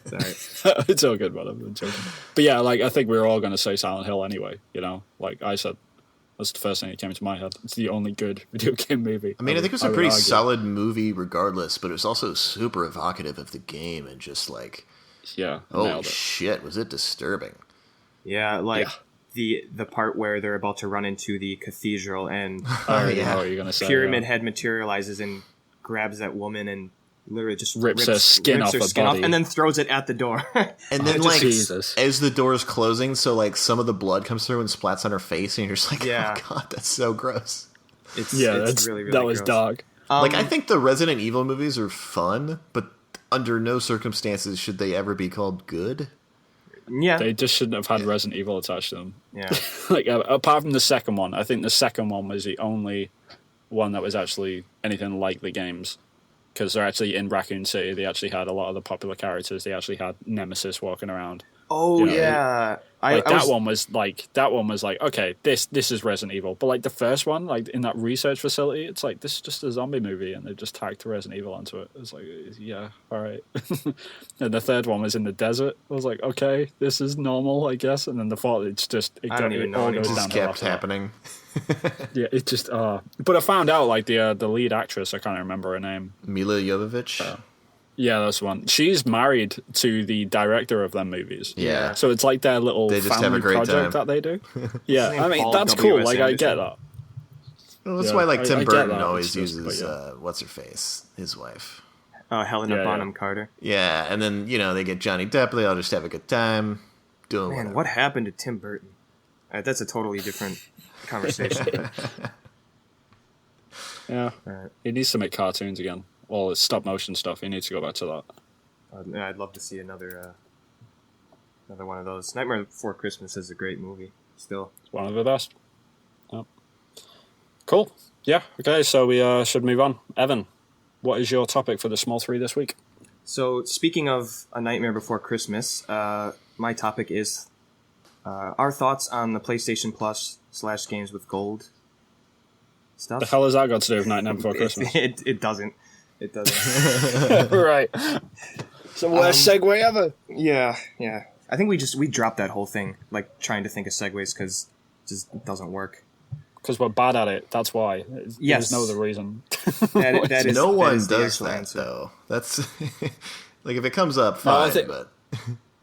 Sorry. It's all good, brother. I'm joking. But yeah, like, I think we were all going to say Silent Hill anyway. Like I said, that's the first thing that came into my head. It's the only good video game movie. I mean, I think it was a would pretty argue. solid movie regardless, but it was also super evocative of the game and just like, Yeah, holy nailed it. shit, was it disturbing? Yeah, like Yeah. the part where they're about to run into the cathedral and I already know what you're going to say. Pyramid yeah. Head materializes and grabs that woman and literally just Rips her skin off her body. and then throws it at the door. And then, Oh, like, Jesus. as the door's closing, so, like, some of the blood comes through and splats on her face, and you're just like, Yeah. oh, God, that's so gross. It's really, really that was gross. dark. Like, I think the Resident Evil movies are fun, but under no circumstances should they ever be called good. Yeah, They just shouldn't have had Resident Evil attached to them. yeah. Like, apart from the second one, I think the second one was the only one that was actually anything like the games. Because they're actually in Raccoon City. They actually had a lot of the popular characters. They actually had Nemesis walking around. Oh, You know, yeah. That one was like, okay, this is Resident Evil. But like the first one, like in that research facility, it's like, this is just a zombie movie, and they just tagged Resident Evil onto it. It's like, yeah, all right. And the third one was in the desert. I was like, okay, this is normal, I guess. And then the fourth, I don't even know all anymore. goes It down just kept happening. Yeah, it just. But I found out like the lead actress, I can't remember her name. Mila Jovovich. Yeah, that's the one. She's married to the director of them movies. Yeah. So it's like their little They just have family a great project time. that they do. Yeah, name I mean, Paul that's W. cool. S. Like, I Anderson. get that. Well, that's Yeah, why, like, I Tim get Burton that. always It's just- uses, but yeah. what's-her-face, his wife. Helena Yeah, Bonham yeah. Carter. Yeah, and then, they get Johnny Depp, they all just have a good time doing Man, whatever. what happened to Tim Burton? That's a totally different conversation. Yeah. Alright. He needs to make cartoons again. All his stop motion stuff. He needs to go back to that. I'd love to see another one of those. Nightmare Before Christmas is a great movie. Still, It's one of the best. Yep. Cool. Yeah. Okay, so we should move on. Evan, what is your topic for the small three this week? so speaking of A Nightmare Before Christmas, my topic is our thoughts on the PlayStation Plus / Games with Gold stuff. The hell has that got to do with Nightmare Before Christmas? It doesn't. It doesn't. Right. It's the worst segue ever. Yeah. I think we dropped that whole thing, like trying to think of segues because it just doesn't work. Because we're bad at it. That's why. Yes. There's no other reason. That is, No that one is the does actual that, answer. though. That's... like, if it comes up, No, I fine, think- but...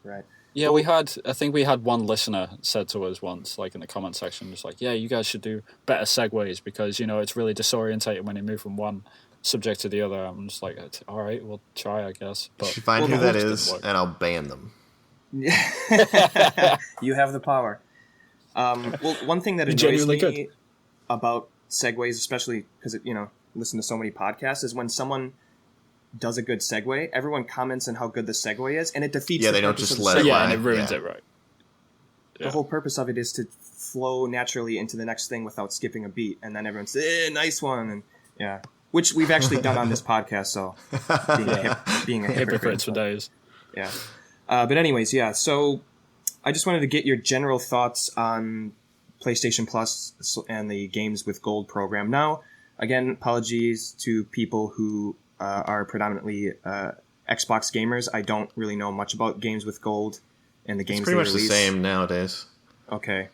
Right. Yeah, I think we had one listener said to us once, like in the comment section, just like, yeah, you guys should do better segues because, it's really disorientating when you move from one subject to the other. I'm just like, all right, we'll try, I guess. But You find well, who the that host is, didn't work. and I'll ban them. You have the power. Well, one thing that You annoys genuinely me could. about segues, especially because listen to so many podcasts, is when someone does a good segue, everyone comments on how good the segue is, and it defeats. Yeah, the they don't purpose just of the let it segue. Yeah, lie. and it ruins Yeah. it, right? The whole purpose of it is to flow naturally into the next thing without skipping a beat, and then everyone says, "Nice one," and yeah, which we've actually done on this podcast. So being a hypocrite Hypocrites for days. Yeah. But anyways, yeah. So I just wanted to get your general thoughts on PlayStation Plus and the Games with Gold program. Now, again, apologies to people who are predominantly Xbox gamers. I don't really know much about Games with Gold and the games It's pretty they much the release. same nowadays. Okay.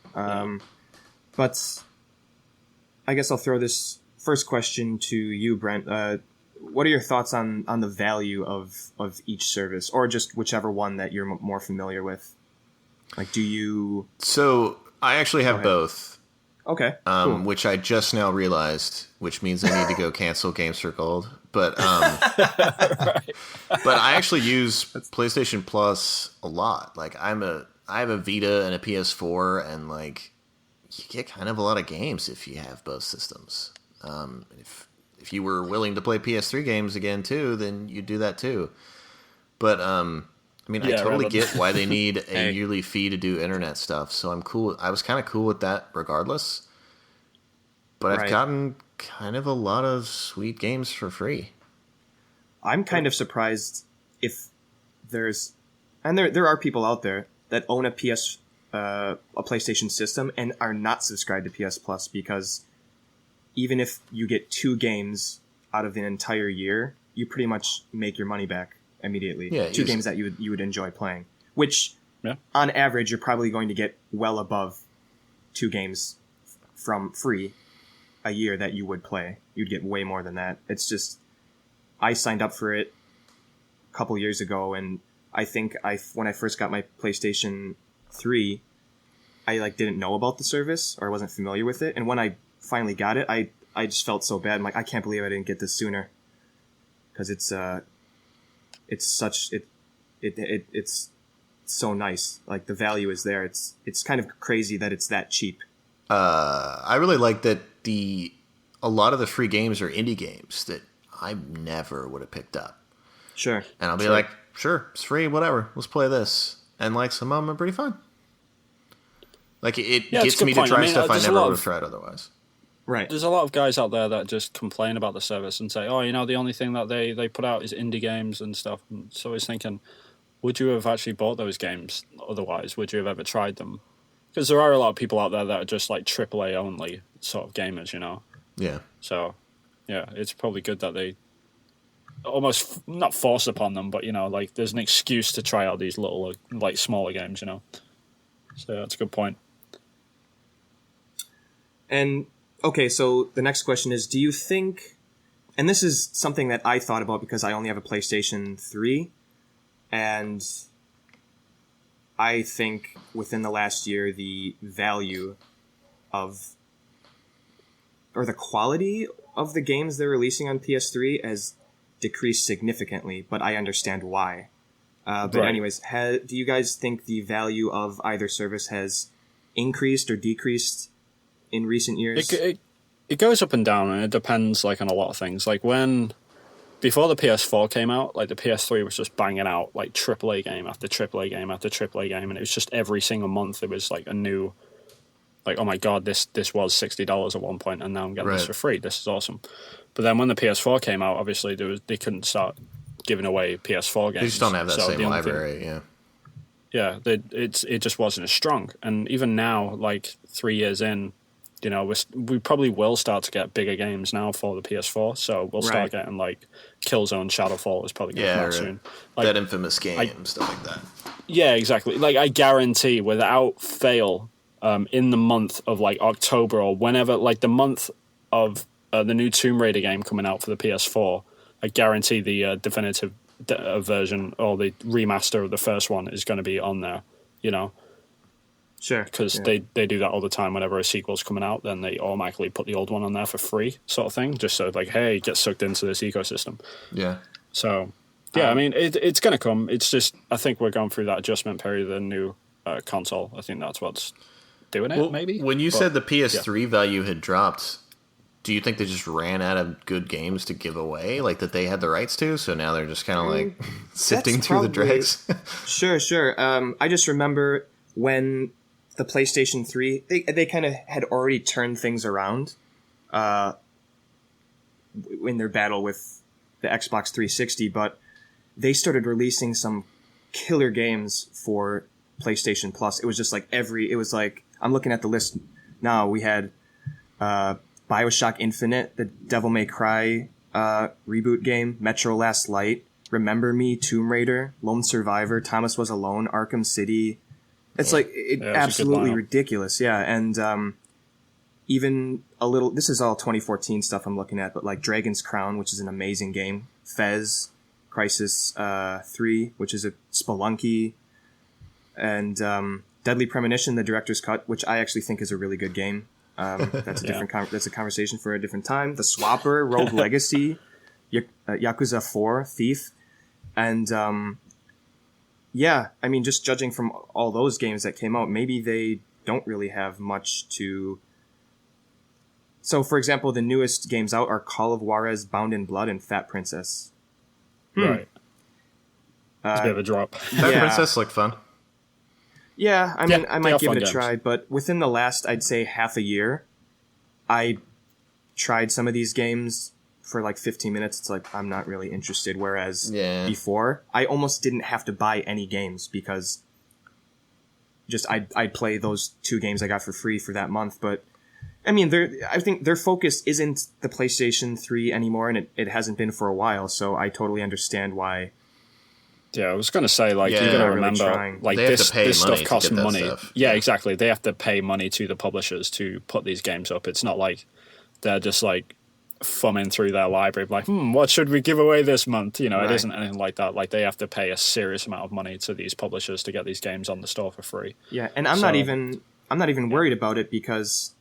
But I guess I'll throw this first question to you, Brent. What are your thoughts on the value of each service, or just whichever one that you're more familiar with? Like, do you... So, I actually have both. Okay, cool. Which I just now realized, which means I need to go cancel Games for Gold. But right. But I actually use PlayStation Plus a lot. Like, I have a Vita and a PS4, and like, you get kind of a lot of games if you have both systems. If you were willing to play PS3 games again too, then you'd do that too. But I totally get why they need a yearly fee to do internet stuff. So I'm cool. I was kind of cool with that regardless. But I've gotten kind of a lot of sweet games for free. I'm kind of surprised if there's, and there are people out there that own a PlayStation system and are not subscribed to PS Plus, because even if you get 2 games out of an entire year, you pretty much make your money back immediately. Yeah, 2 games that you would enjoy playing, which on average you're probably going to get well above 2 games from free a year that you would play. You'd get way more than that. It's just, I signed up for it a couple years ago, and I think when I first got my PlayStation 3, I didn't know about the service, or I wasn't familiar with it, and when I finally got it, I just felt so bad. I'm like, I can't believe I didn't get this sooner, because it's so nice. Like, the value is there. It's kind of crazy that it's that cheap. I really like that a lot of the free games are indie games that I never would have picked up. Sure. And I'll be like, sure, it's free, whatever, let's play this. And like, some of them are pretty fun. Like, it gets me to try stuff I never would have tried otherwise. Right. There's a lot of guys out there that just complain about the service and say, the only thing that they put out is indie games and stuff. And so I was thinking, would you have actually bought those games otherwise? Would you have ever tried them? Because there are a lot of people out there that are just like AAA only sort of gamers, Yeah. So, yeah, it's probably good that they almost not force upon them, but, like, there's an excuse to try out these little, like, smaller games, So that's a good point. And, okay, so the next question is, do you think, and this is something that I thought about because I only have a PlayStation 3, and I think within the last year, the value of, or the quality of the games they're releasing on PS3 has decreased significantly, but I understand why. But anyways, do you guys think the value of either service has increased or decreased in recent years? It goes up and down, and it depends on a lot of things. Like, before the PS4 came out, like, the PS3 was just banging out like AAA game after AAA game after AAA game, and it was just every single month it was like a new, like, oh my god, this was $60 at one point, and now I'm getting this for free. This is awesome. But then when the PS4 came out, obviously they couldn't start giving away PS4 games. They just don't have that same library. Yeah, it just wasn't as strong. And even now, like 3 years in, we probably will start to get bigger games now for the PS4. So we'll start getting like Killzone, Shadowfall is probably going to come out soon. Like, that infamous game, stuff like that. Yeah, exactly. Like, I guarantee, without fail, in the month of like October or whenever, like the month of the new Tomb Raider game coming out for the PS4, I guarantee the definitive version or the remaster of the first one is going to be on there, Sure. Because they do that all the time. Whenever a sequel's coming out, then they automatically put the old one on there for free, sort of thing, just so like, hey, get sucked into this ecosystem. Yeah. So, yeah, I mean, it's going to come. It's just, I think we're going through that adjustment period of the new console. I think that's what's doing it, maybe. When you said the PS3 value had dropped, do you think they just ran out of good games to give away, like that they had the rights to? So now they're just kind of like sifting through the dregs? Sure. I just remember when the PlayStation 3, they kind of had already turned things around in their battle with the Xbox 360, but they started releasing some killer games for PlayStation Plus. It was just like I'm looking at the list now. We had Bioshock Infinite, the Devil May Cry reboot game, Metro Last Light, Remember Me, Tomb Raider, Lone Survivor, Thomas Was Alone, Arkham City. It's absolutely ridiculous, yeah. And even a little, this is all 2014 stuff I'm looking at, but like Dragon's Crown, which is an amazing game, Fez, Crisis 3, which is a Spelunky, and Deadly Premonition, the director's cut, which I actually think is a really good game. That's a different that's a conversation for a different time. The Swapper, Rogue Legacy, Yakuza 4, Thief, and I mean, just judging from all those games that came out, maybe they don't really have much to. So, for example, the newest games out are Call of Juarez, Bound in Blood, and Fat Princess. Right. It's a bit of a drop. Fat Princess looked fun. Yeah, I mean, I might give it a games. try, but within the last, I'd say, half a year, I tried some of these games for like 15 minutes. It's like, I'm not really interested, whereas before, I almost didn't have to buy any games because just I'd play those 2 games I got for free for that month, but I mean, I think their focus isn't the PlayStation 3 anymore, and it hasn't been for a while, so I totally understand why. Yeah, I was going to say, like, you got to remember, really like, this stuff costs money. Yeah, exactly. They have to pay money to the publishers to put these games up. It's not like they're just, like, thumbing through their library, like, what should we give away this month? You know, It isn't anything like that. Like, they have to pay a serious amount of money to these publishers to get these games on the store for free. Yeah, and I'm not even worried about it because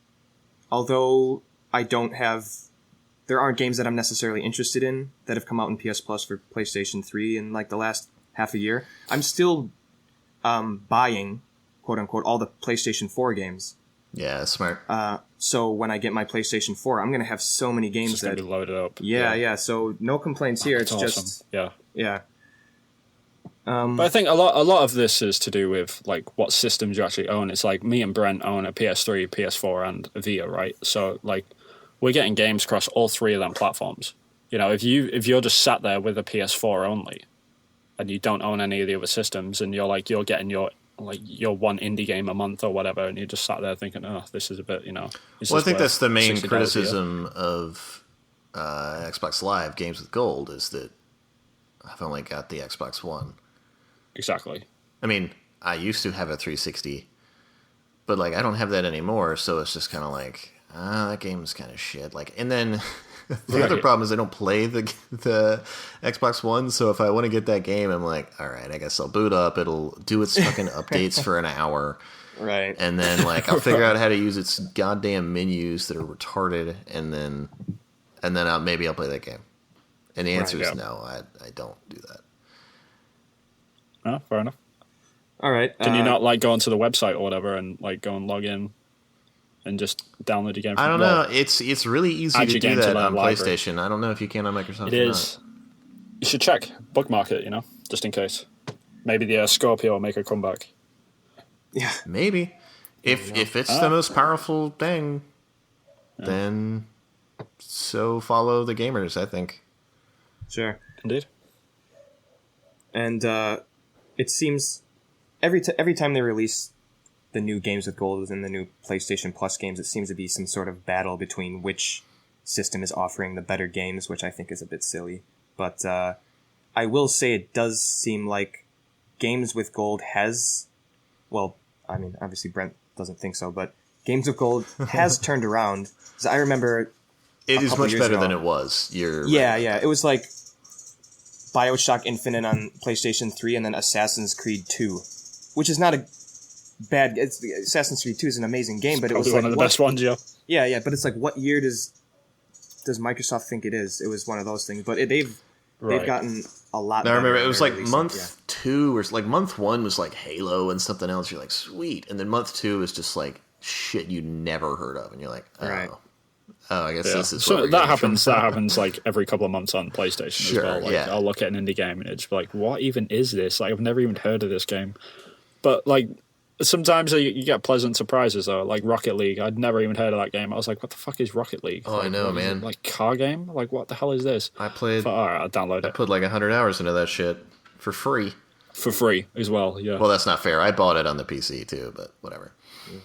although there aren't games that I'm necessarily interested in that have come out in PS Plus for PlayStation 3 in like the last half a year, I'm still buying, quote unquote, all the PlayStation 4 games. Yeah, that's smart. So when I get my PlayStation 4, I'm going to have so many games it's that be loaded up. Yeah. So no complaints here. It's awesome. Just yeah. But I think a lot of this is to do with like what systems you actually own. It's like me and Brent own a PS3, PS4, and a Vita, right? So like we're getting games across all 3 of them platforms. You know, if you're just sat there with a PS4 only, and you don't own any of the other systems, and you're getting your one indie game a month or whatever, and you just sat there thinking, oh, this is a bit, you know. Well, I think that's the main criticism of Xbox Live Games with Gold is that I've only got the Xbox One. Exactly. I mean, I used to have a 360, but like I don't have that anymore, so it's just kind of like, that game's kind of shit. Like, and then the other problem is I don't play the Xbox One, so if I want to get that game, I'm like, all right, I guess I'll boot up. It'll do its fucking updates for an hour, right? And then like I'll figure out how to use its goddamn menus that are retarded, and then maybe I'll play that game. And the answer is no, I don't do that. Oh, fair enough. All right. Can you not like go onto the website or whatever and like go and log in and just download your game? I don't know. It's really easy to do that on PlayStation. I don't know if you can on Microsoft. It is. You should check, bookmark it, you know, just in case. Maybe the Scorpio will make a comeback. Yeah, maybe. If it's the most powerful thing, then so follow the gamers, I think. Sure. Indeed. And it seems every time they release the new games with gold and the new PlayStation Plus games, it seems to be some sort of battle between which system is offering the better games, which I think is a bit silly. But I will say it does seem like games with gold has, well, I mean, obviously Brent doesn't think so, but games with gold has turned around. So I remember it is much better than it was. Yeah. It was like Bioshock Infinite on PlayStation 3 and then Assassin's Creed 2, which is not a bad... Assassin's Creed 2 is an amazing game, but it was like... one of the best ones, yeah. Yeah, but it's like, what year does Microsoft think it is? It was one of those things, but they've gotten a lot better. I remember it was like month 2, or like month 1 was like Halo and something else. You're like, sweet. And then month 2 is just like shit you never heard of. And you're like, oh. Right. Oh, I guess this is so that happens. That happens like every couple of months on PlayStation as well. Like I'll look at an indie game and it's like, what even is this? Like I've never even heard of this game. But like sometimes you get pleasant surprises though. Like Rocket League, I'd never even heard of that game. I was like, what the fuck is Rocket League? Oh, like, I know, man. Like car game? Like what the hell is this? I played. All right, I'll download it. I put like 100 hours into that shit for free. For free as well. Yeah. Well, that's not fair. I bought it on the PC too, but whatever.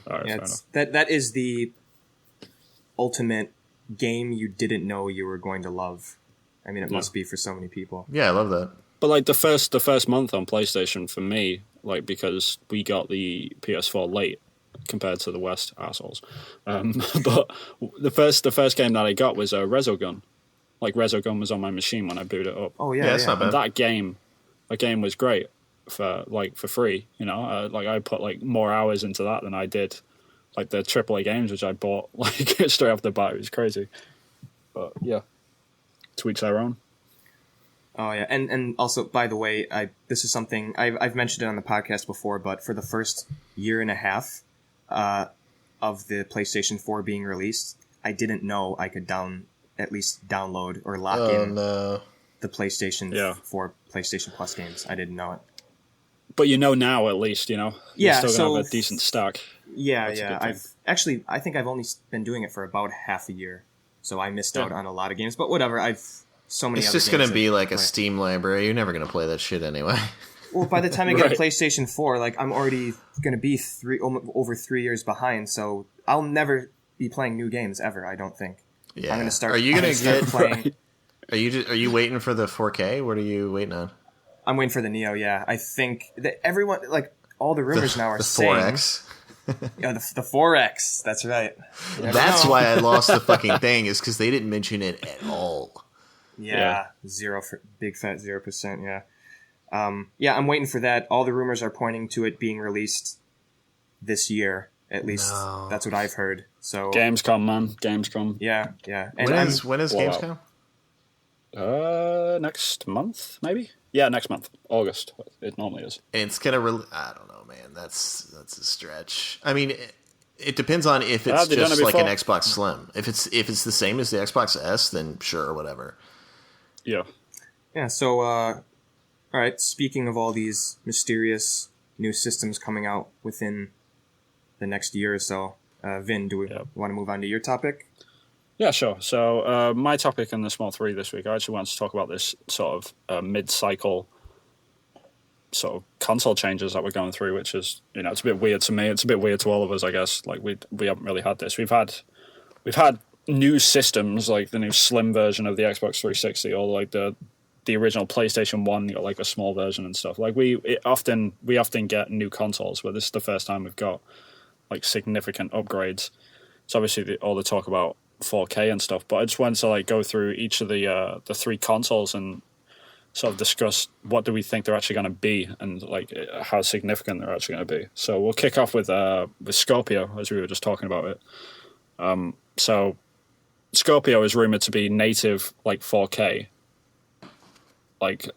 All right, fair enough. That is the ultimate game you didn't know you were going to love. I mean, it must be for so many people. Yeah, I love that. But like the first month on PlayStation for me, like because we got the PS4 late, compared to the West assholes. But the first game that I got was Resogun. Like Resogun was on my machine when I booted it up. Oh yeah, it's not bad. And that game was great for free. You know, like I put like more hours into that than I did like the AAA games which I bought like straight off the bat. It was crazy. But yeah, to each their own. Oh yeah, and also, by the way, this is something I've mentioned it on the podcast before, but for the first year and a half of the PlayStation 4 being released, I didn't know I could at least download or lock in the PlayStation 4 PlayStation Plus games. I didn't know it. But you know now, at least, you know. Yeah, you're still gonna have a decent stack. Yeah. I think I've only been doing it for about half a year, so I missed out on a lot of games. But whatever, so many. It's other just games gonna be like a Steam library. You're never gonna play that shit anyway. Well, by the time I get a PlayStation 4, like I'm already gonna be over 3 years behind, so I'll never be playing new games ever. I don't think. Yeah. I'm gonna start. Are you gonna get playing? Are you waiting for the 4K? What are you waiting on? I'm waiting for the Neo. Yeah, I think that everyone, like all the rumors now are saying 4X. Yeah, the 4X. That's right. That's why I lost the fucking thing. Is because they didn't mention it at all. Yeah, big fat 0%. Yeah. I'm waiting for that. All the rumors are pointing to it being released this year. At least that's what I've heard. So Gamescom, man, Gamescom. Yeah. And when is Gamescom? Next month, maybe. Yeah, next month, August. It normally is. It's gonna. I don't know, man. That's a stretch. I mean, it depends on if it's just like an Xbox Slim. If it's the same as the Xbox S, then sure, whatever. Yeah. Yeah. So, all right. Speaking of all these mysterious new systems coming out within the next year or so, Vin, do we want to move on to your topic? Yeah, sure. So my topic in the Small 3 this week, I actually want to talk about this sort of mid-cycle sort of console changes that we're going through, which is, you know, it's a bit weird to me. It's a bit weird to all of us, I guess. Like we haven't really had this. We've had new systems, like the new slim version of the Xbox 360, or like the original PlayStation 1, you got like a small version and stuff. Like we often get new consoles, but this is the first time we've got like significant upgrades. It's obviously all the talk about 4K and stuff, but I just wanted to like go through each of the three consoles and sort of discuss what do we think they're actually going to be and like how significant they're actually going to be. So we'll kick off with Scorpio, as we were just talking about it. So Scorpio is rumored to be native like 4K. Like,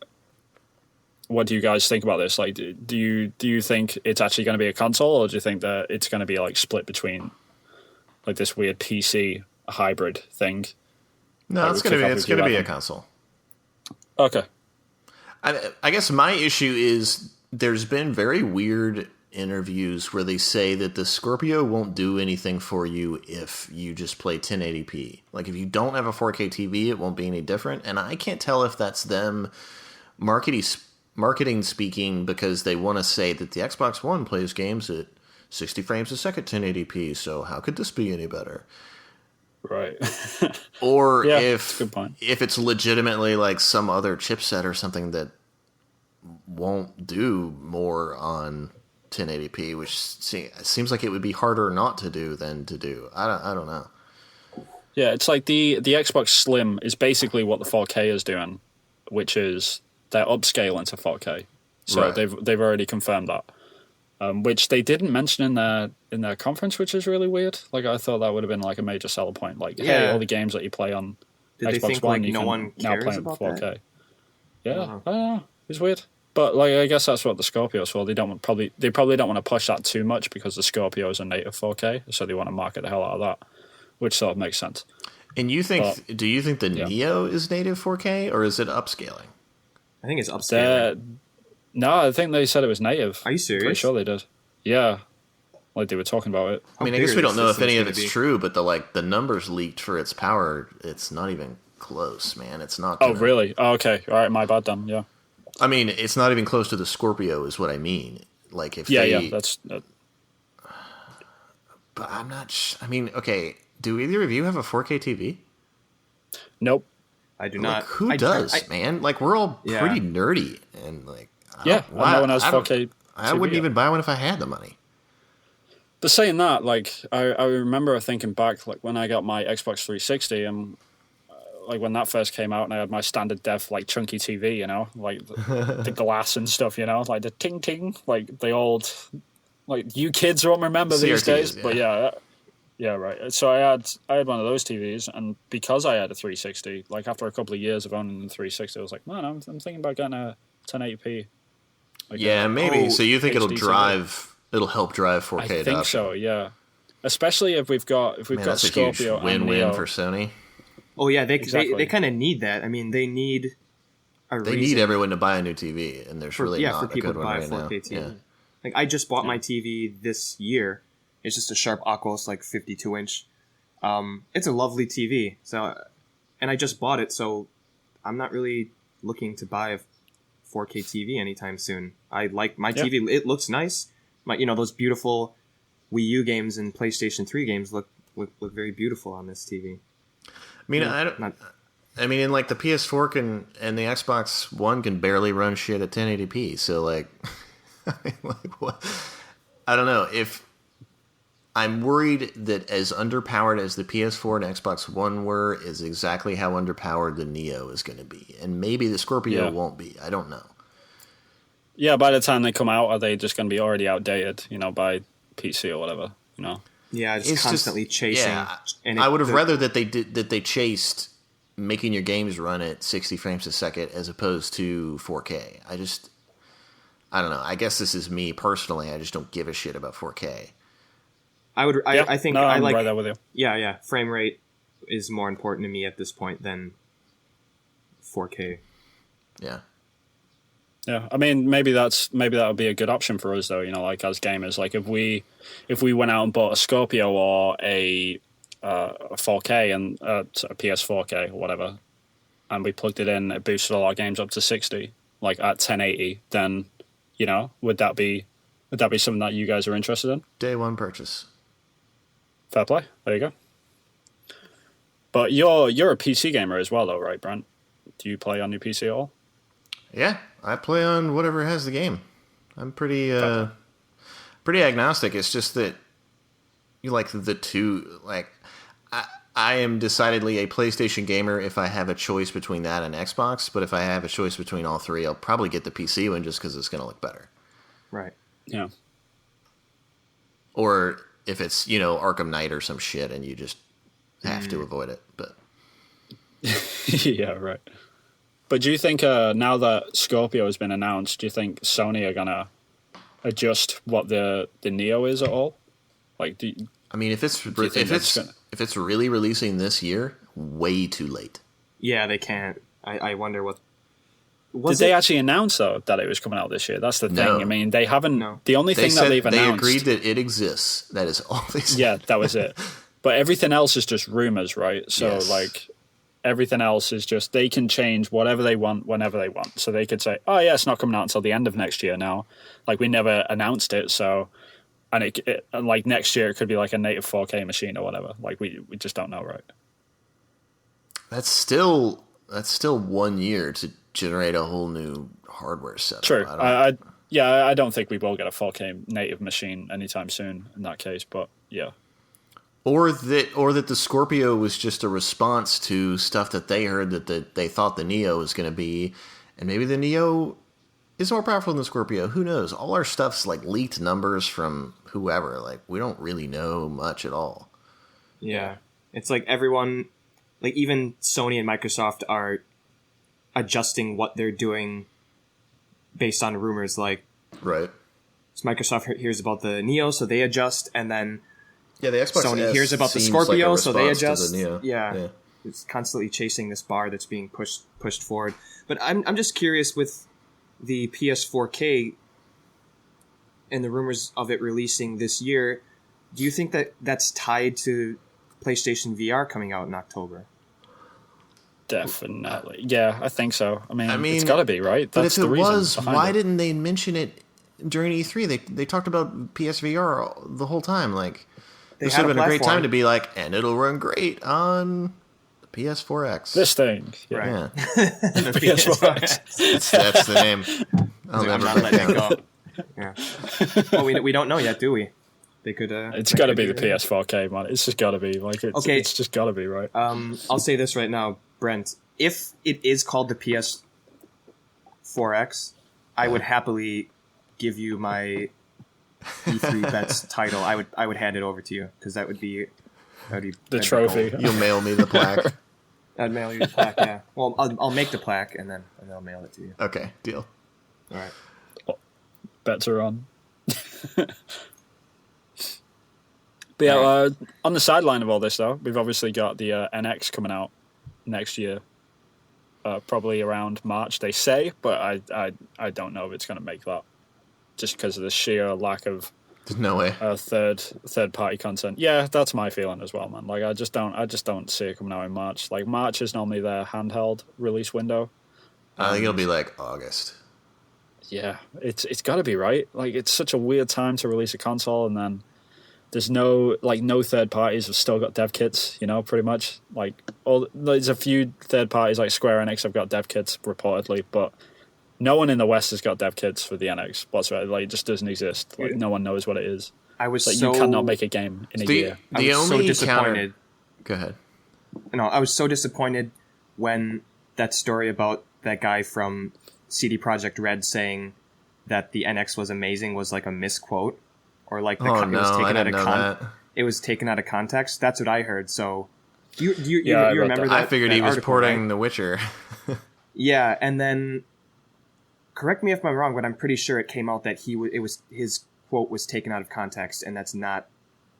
what do you guys think about this? Like, do you think it's actually going to be a console, or do you think that it's going to be like split between like this weird PC hybrid thing? No, it's going to be a console. Okay. I guess my issue is there's been very weird interviews where they say that the Scorpio won't do anything for you if you just play 1080p. Like if you don't have a 4K TV, it won't be any different. And I can't tell if that's them marketing speaking because they want to say that the Xbox One plays games at 60 frames a second 1080p, so how could this be any better? Right. Or yeah, if it's legitimately like some other chipset or something that won't do more on 1080p, which seems like it would be harder not to do than to do. I don't know. Yeah, it's like the Xbox Slim is basically what the 4K is doing, which is they're upscaling to 4K. So right. they've already confirmed that. Which they didn't mention in their conference, which is really weird. Like I thought that would have been like a major selling point. Like, hey, all the games that you play on Xbox One, you can now play on 4K. That? Yeah, I don't know. It's weird, but like I guess that's what the Scorpio's for. They probably don't want to push that too much because the Scorpio is a native 4K, so they want to market the hell out of that, which sort of makes sense. And do you think the Neo is native 4K or is it upscaling? I think it's upscaling. No, I think they said it was native. Are you serious? Pretty sure they did. Yeah, like they were talking about it. I mean, I guess we don't know if any of it's true, but the numbers leaked for its power, it's not even close, man. It's not. Oh, really? Oh, okay. All right, my bad then. Yeah. I mean, it's not even close to the Scorpio, is what I mean. Like if that's. But I'm not. I mean, okay. Do either of you have a 4K TV? Nope. I do not. Who does, man? Like we're all pretty nerdy and like. No one has 4K. I wouldn't even buy one if I had the money. But saying that, like, I remember thinking back, like, when I got my Xbox 360 and, like, when that first came out and I had my standard def, like, chunky TV, you know, like, the glass and stuff, you know, like, the ting-ting, like, the old, like, you kids won't remember these days, but yeah, right. So I had one of those TVs, and because I had a 360, like, after a couple of years of owning the 360, I was like, man, I'm thinking about getting a 1080p. Like maybe. So you think HD it'll help drive 4K adoption? I think so, yeah. Especially if we've got that's Scorpio a huge win-win and for Sony. Oh yeah, they kind of need that. I mean, they need everyone to buy a new TV, and there's for people to buy a 4K now. TV. Yeah. Like I just bought my TV this year. It's just a Sharp Aquos, like 52-inch. It's a lovely TV. So, and I just bought it, so I'm not really looking to buy a 4K TV anytime soon. I like my TV. It looks nice. Those beautiful Wii U games and PlayStation 3 games look very beautiful on this TV. I mean, and like the PS4 and the Xbox One can barely run shit at 1080p. So like, what? I don't know. If I'm worried that as underpowered as the PS4 and Xbox One were, is exactly how underpowered the Neo is going to be, and maybe the Scorpio won't be. I don't know. Yeah, by the time they come out, are they just going to be already outdated? By PC or whatever. Yeah, it's constantly chasing. Yeah, and I would have rather that they chased making your games run at 60 frames a second as opposed to 4K. I don't know. I guess this is me personally. I just don't give a shit about 4K. I think I'm like right there with you. Yeah. Frame rate is more important to me at this point than 4K. Yeah. Yeah, I mean, maybe that would be a good option for us, though. Like as gamers, like if we went out and bought a Scorpio or a 4K and a PS4K or whatever, and we plugged it in, it boosted all our games up to 60, like at 1080. Then, would that be something that you guys are interested in? Day one purchase. Fair play. There you go. But you're a PC gamer as well, though, right, Brent? Do you play on your PC at all? Yeah, I play on whatever has the game. I'm pretty agnostic. It's just that you like the two. Like, I am decidedly a PlayStation gamer if I have a choice between that and Xbox. But if I have a choice between all three, I'll probably get the PC one just because it's going to look better. Right. Yeah. Or if it's Arkham Knight or some shit, and you just have to avoid it. But yeah, right. But do you think now that Scorpio has been announced, do you think Sony are gonna adjust what the Neo is at all? Like, if it's really releasing this year, way too late. Yeah, they can't. I wonder what. Did they actually announce though that it was coming out this year? That's the thing. No. I mean, they haven't. No. The only thing that they've announced. They agreed that it exists. That is all they said. Yeah, that was it. But everything else is just rumors, right? So yes. like. Everything else is just they can change whatever they want whenever they want. So they could say, "Oh yeah, it's not coming out until the end of next year now." Like we never announced it, so and like next year it could be like a native 4K machine or whatever. Like we just don't know, right? That's still 1 year to generate a whole new hardware setup. True. I don't think we will get a 4K native machine anytime soon in that case, but yeah. Or that the Scorpio was just a response to stuff that they heard that they thought the Neo was going to be, and maybe the Neo is more powerful than the Scorpio. Who knows? All our stuff's like leaked numbers from whoever. Like we don't really know much at all. Yeah, it's like everyone, like even Sony and Microsoft are adjusting what they're doing based on rumors. Like, right? So Microsoft hears about the Neo, so they adjust, and then. Yeah, the Xbox Sony S hears about the Scorpio, like so they adjust. Yeah, it's constantly chasing this bar that's being pushed forward. But I'm just curious with the PS4K and the rumors of it releasing this year. Do you think that that's tied to PlayStation VR coming out in October? Definitely, yeah, I think so. I mean it's got to be right. That's but if the it was, why it. didn't they mention it during E3? They talked about PSVR the whole time, like. This would have been a great time to be like, and it'll run great on the PS4X. This thing. Right. Yeah. The PS4X. That's the name. I'll never let it go. Yeah. Well, we don't know yet, do we? they could. It's got to be the PS4K, man. It's just got to be it's just got to be, right? I'll say this right now, Brent. If it is called the PS4X, I would happily give you my E3 Bets title. I would hand it over to you because that would be the trophy. You'll mail me the plaque. I'd mail you the plaque. Yeah. Well, I'll make the plaque and then I'll mail it to you. Okay, deal. All right. Bets are on. But yeah, on the sideline of all this, though, we've obviously got the NX coming out next year, probably around March, they say, but I don't know if it's going to make that, just because of the sheer lack of There's no way third party content. Yeah, that's my feeling as well, man. Like I just don't see it coming out in March. Like March is normally their handheld release window. I think it'll be like August. Yeah, it's got to be, right. Like it's such a weird time to release a console, and then there's no third parties have still got dev kits, pretty much. Like there's a few third parties like Square Enix have got dev kits reportedly, but no one in the West has got dev kits for the NX whatsoever. Like it just doesn't exist. Like no one knows what it is. You cannot make a game in a year. I was so disappointed. Go ahead. No, I was so disappointed when that story about that guy from CD Projekt Red saying that the NX was amazing was like a misquote. Or like it was taken out of context. That's what I heard. So, you remember that? I figured he was article, porting right? The Witcher. Yeah, and then correct me if I'm wrong, but I'm pretty sure it came out that his quote was taken out of context, and that's not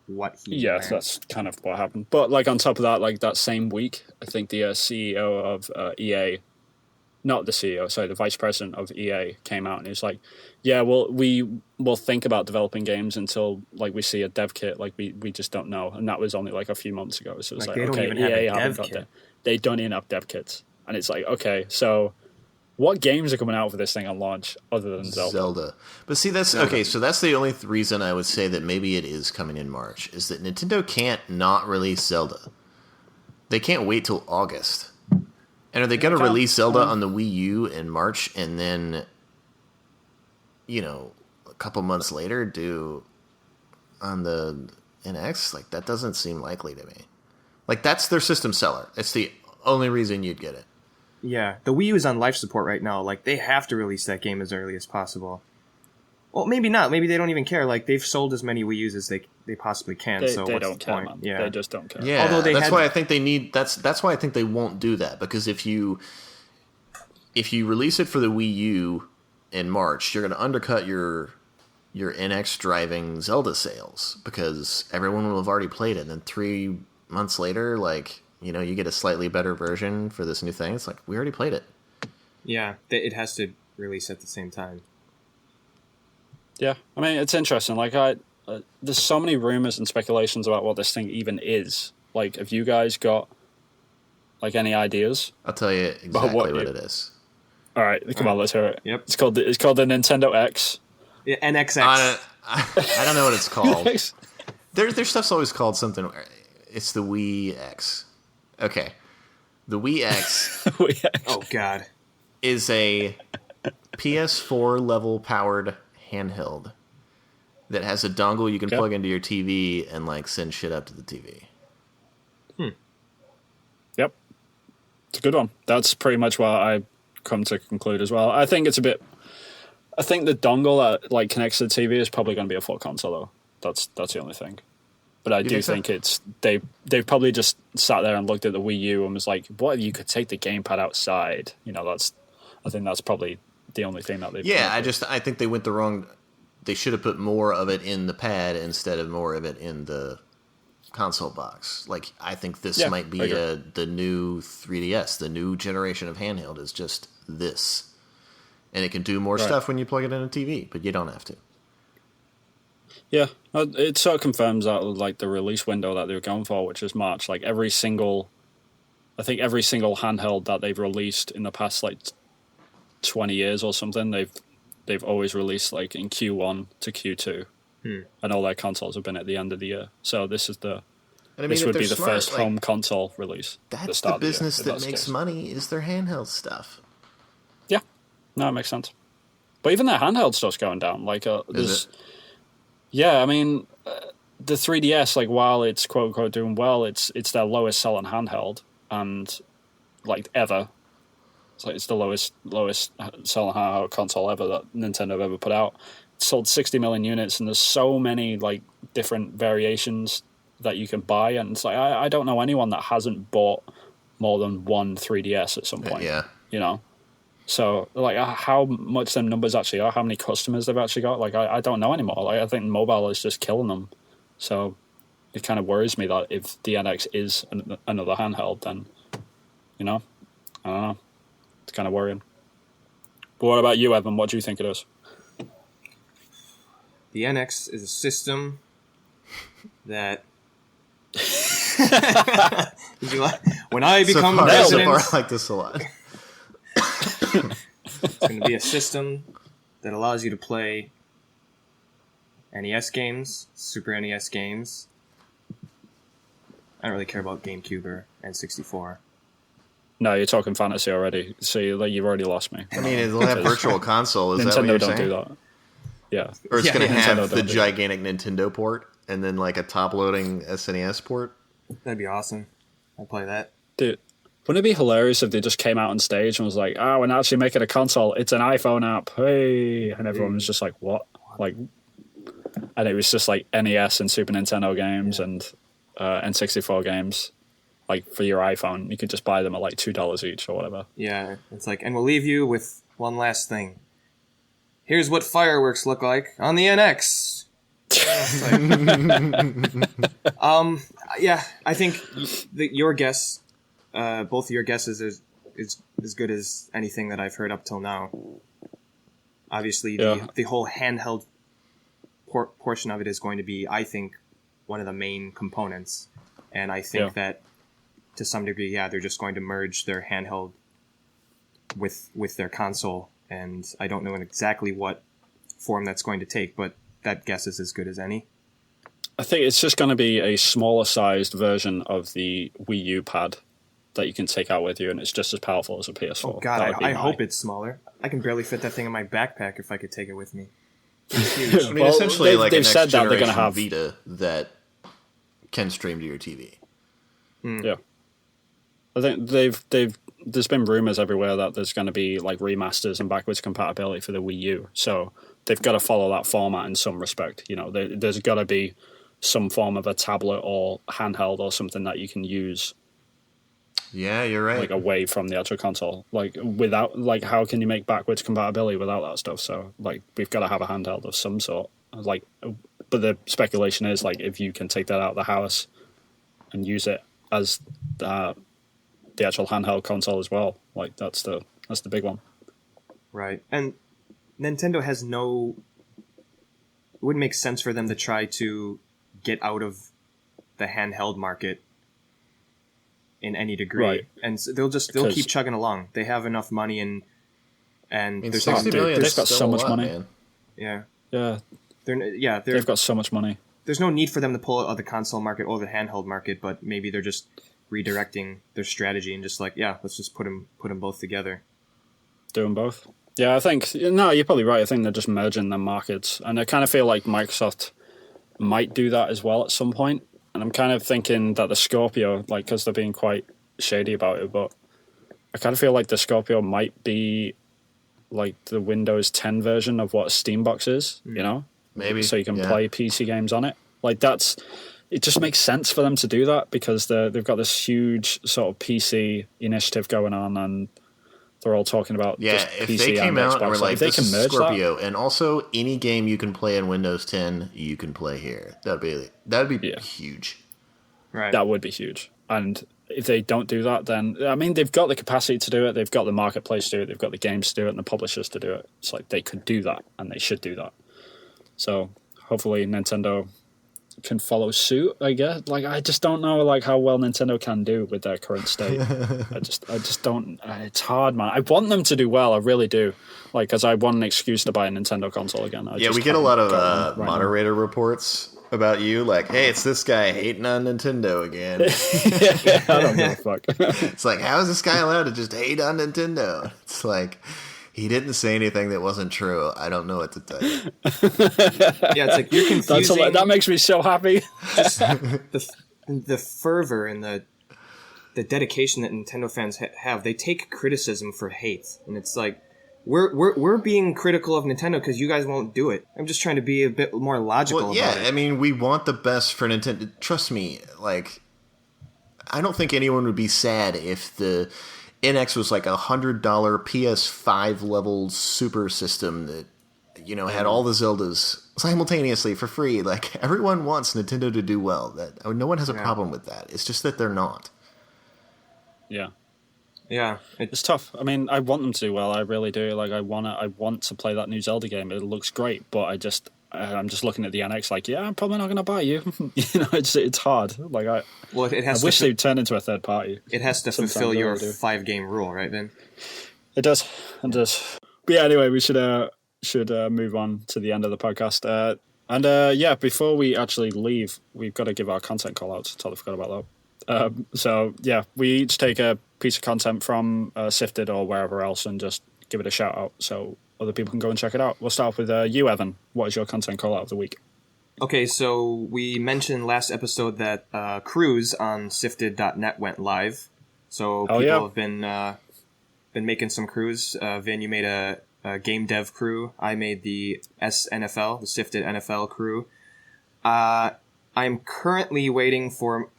what he. Yeah, meant. that's kind of what happened. But like on top of that, like that same week, I think the CEO of EA. Not the CEO, sorry, the vice president of EA came out and he was like, yeah, well, we will think about developing games until like we see a dev kit. Like we just don't know. And that was only like a few months ago. So it's like okay, EA haven't got that. They don't even have dev kits. And it's like, okay, so what games are coming out for this thing on launch other than Zelda? But see, that's okay. So that's the only reason I would say that maybe it is coming in March is that Nintendo can't not release Zelda. They can't wait till August. And are they going to release Zelda on the Wii U in March and then, a couple months later do on the NX? Like, that doesn't seem likely to me. Like, that's their system seller. It's the only reason you'd get it. Yeah, the Wii U is on life support right now. Like, they have to release that game as early as possible. Well, maybe not. Maybe they don't even care. Like, they've sold as many Wii U's as they possibly can. So they what's don't the care, point? man. Yeah. They just don't care. Yeah, that's why I think they need. That's why I think they won't do that, because if you release it for the Wii U in March, you're going to undercut your NX driving Zelda sales because everyone will have already played it. And then 3 months later, like you get a slightly better version for this new thing. It's like we already played it. Yeah, it has to release at the same time. Yeah, I mean, it's interesting. Like, there's so many rumors and speculations about what this thing even is. Like, have you guys got, like, any ideas? I'll tell you exactly what it is. All right, come on, let's hear it. Yep. It's called the Nintendo X. Yeah, NXX. I don't know what it's called. Their stuff's always called something. It's the Wii X. Okay. The Wii X. Wii X. Oh, God. Is a PS4 level powered handheld that has a dongle you can plug into your TV and like send shit up to the TV. Yep. It's a good one. That's pretty much what I come to conclude as well. I think the dongle that like connects to the TV is probably going to be a full console though. That's the only thing. But I do think it's they've probably just sat there and looked at the Wii U and was like, what if you could take the gamepad outside? I think that's probably the only thing that they've... Yeah, I think they went the wrong... They should have put more of it in the pad instead of more of it in the console box. Like, I think this might be the new 3DS. The new generation of handheld is just this. And it can do more stuff when you plug it in a TV, but you don't have to. Yeah, it sort of confirms that, like, the release window that they were going for, which is March. Like, every single handheld that they've released in the past, like, 20 years or something, they've always released like in Q1 to Q2, and all their consoles have been at the end of the year. So this would be the first home console release. That's the business that makes money is their handheld stuff. Yeah, no, it makes sense. But even their handheld stuff's going down. Like, I mean, the 3DS, like, while it's quote unquote doing well, it's their lowest selling handheld, and like ever. It's like it's the lowest selling handheld console ever that Nintendo have ever put out. It sold 60 million units, and there's so many like different variations that you can buy, and it's like I don't know anyone that hasn't bought more than one 3DS at some point. Yeah. You know? So, like, how much them numbers actually are, how many customers they've actually got, like, I don't know anymore. Like, I think mobile is just killing them. So, it kind of worries me that if the NX is another handheld, then, you know, I don't know. It's kind of worrying. But what about you, Evan? What do you think it is? The NX is a system that... when I become president... So far, I like this a lot. It's going to be a system that allows you to play NES games, Super NES games. I don't really care about GameCube or N64. No, you're talking fantasy already. So you've already lost me. I mean, it'll have Virtual Console. Is Nintendo that what you're don't saying? do that. Yeah. Or it's going to Nintendo have the don't do gigantic Nintendo port and then like a top-loading SNES port? That'd be awesome. I'd play that. Dude, wouldn't it be hilarious if they just came out on stage and was like, we're not actually making a console, it's an iPhone app, hey, and everyone was just like, what? Like, and it was just like NES and Super Nintendo games and N64 games, like for your iPhone. You could just buy them at like $2 each or whatever. Yeah, it's like, and we'll leave you with one last thing. Here's what fireworks look like on the NX. Yeah, I think your guess, both of your guesses is as good as anything that I've heard up till now. Obviously, the whole handheld portion of it is going to be, I think, one of the main components. And I think that, to some degree, they're just going to merge their handheld with their console. And I don't know exactly what form that's going to take, but that guess is as good as any. I think it's just going to be a smaller sized version of the Wii U pad that you can take out with you, and it's just as powerful as a PS4. Oh God, I hope it's smaller. I can barely fit that thing in my backpack if I could take it with me. It's huge. I mean, essentially, like they've a said that they're going to have Vita that can stream to your TV. Yeah, I think there's been rumors everywhere that there's going to be like remasters and backwards compatibility for the Wii U. So they've got to follow that format in some respect. You know, there's got to be some form of a tablet or handheld or something that you can use. Yeah, you're right. Like away from the actual console, like without, like how can you make backwards compatibility without that stuff? So like we've got to have a handheld of some sort. Like, but the speculation is like if you can take that out of the house and use it as the actual handheld console as well. Like that's the big one. Right. And Nintendo has it wouldn't make sense for them to try to get out of the handheld market in any degree. Right. And so they'll keep chugging along. They have enough money and there's they've got so much money. Man. Yeah. They've got so much money. There's no need for them to pull out of the console market or the handheld market, but maybe they're just redirecting their strategy and just like, let's just put them both together. Doing both. Yeah, I think no, you're probably right. I think they're just merging their markets, and I kind of feel like Microsoft might do that as well at some point. And I'm kind of thinking that the Scorpio, like, because they're being quite shady about it, but I kind of feel like the Scorpio might be like the Windows 10 version of what a Steambox is, you know? Maybe. So you can play PC games on it. Like, it just makes sense for them to do that because they've got this huge sort of PC initiative going on, and they're all talking about just if PC they came and out Xbox. and were like, if they this can is merge Scorpio, and also any game you can play in Windows 10, you can play here. That'd be huge. Right. That would be huge. And if they don't do that, then, I mean, they've got the capacity to do it, they've got the marketplace to do it, they've got the games to do it, and the publishers to do it. It's like they could do that, and they should do that. So hopefully Nintendo can follow suit, I guess. Like, I just don't know like how well Nintendo can do with their current state. I just don't. It's hard, man. I want them to do well. I really do. Like, because I want an excuse to buy a Nintendo console again. We get a lot of moderator reports about you. Like, hey, it's this guy hating on Nintendo again. I don't give a fuck. It's like, how is this guy allowed to just hate on Nintendo? It's like, He didn't say anything that wasn't true. I don't know what to tell you. Yeah, it's like you're confusing. That makes me so happy. Just the fervor and the dedication that Nintendo fans have. They take criticism for hate, and it's like we're being critical of Nintendo because you guys won't do it. I'm just trying to be a bit more logical about it. I mean, we want the best for Nintendo. Trust me, like, I don't think anyone would be sad if the NX was like $100 PS5 level super system that, you know, had all the Zeldas simultaneously for free. Like, everyone wants Nintendo to do well. No one has a problem with that. It's just that they're not. Yeah. Yeah, it's tough. I mean, I want them to do well. I really do. Like, I want to play that new Zelda game. It looks great, but I'm just looking at the NX. Like, yeah, I'm probably not going to buy you. You know, it's hard. Like, I wish they'd turn into a third party. It has to fulfill your 5-game rule, right, Vin? It does. It does. But yeah, anyway, we should move on to the end of the podcast. Before we actually leave, we've got to give our content call outs. Totally forgot about that. We each take a piece of content from Sifted or wherever else and just give it a shout out so other people can go and check it out. We'll start with you, Evan. What is your content call out of the week? Okay, so we mentioned last episode that Cruise on Sifted.net went live. So people have been making some crews. Vin, you made a game dev crew. I made the SNFL, the Sifted NFL crew. I'm currently waiting for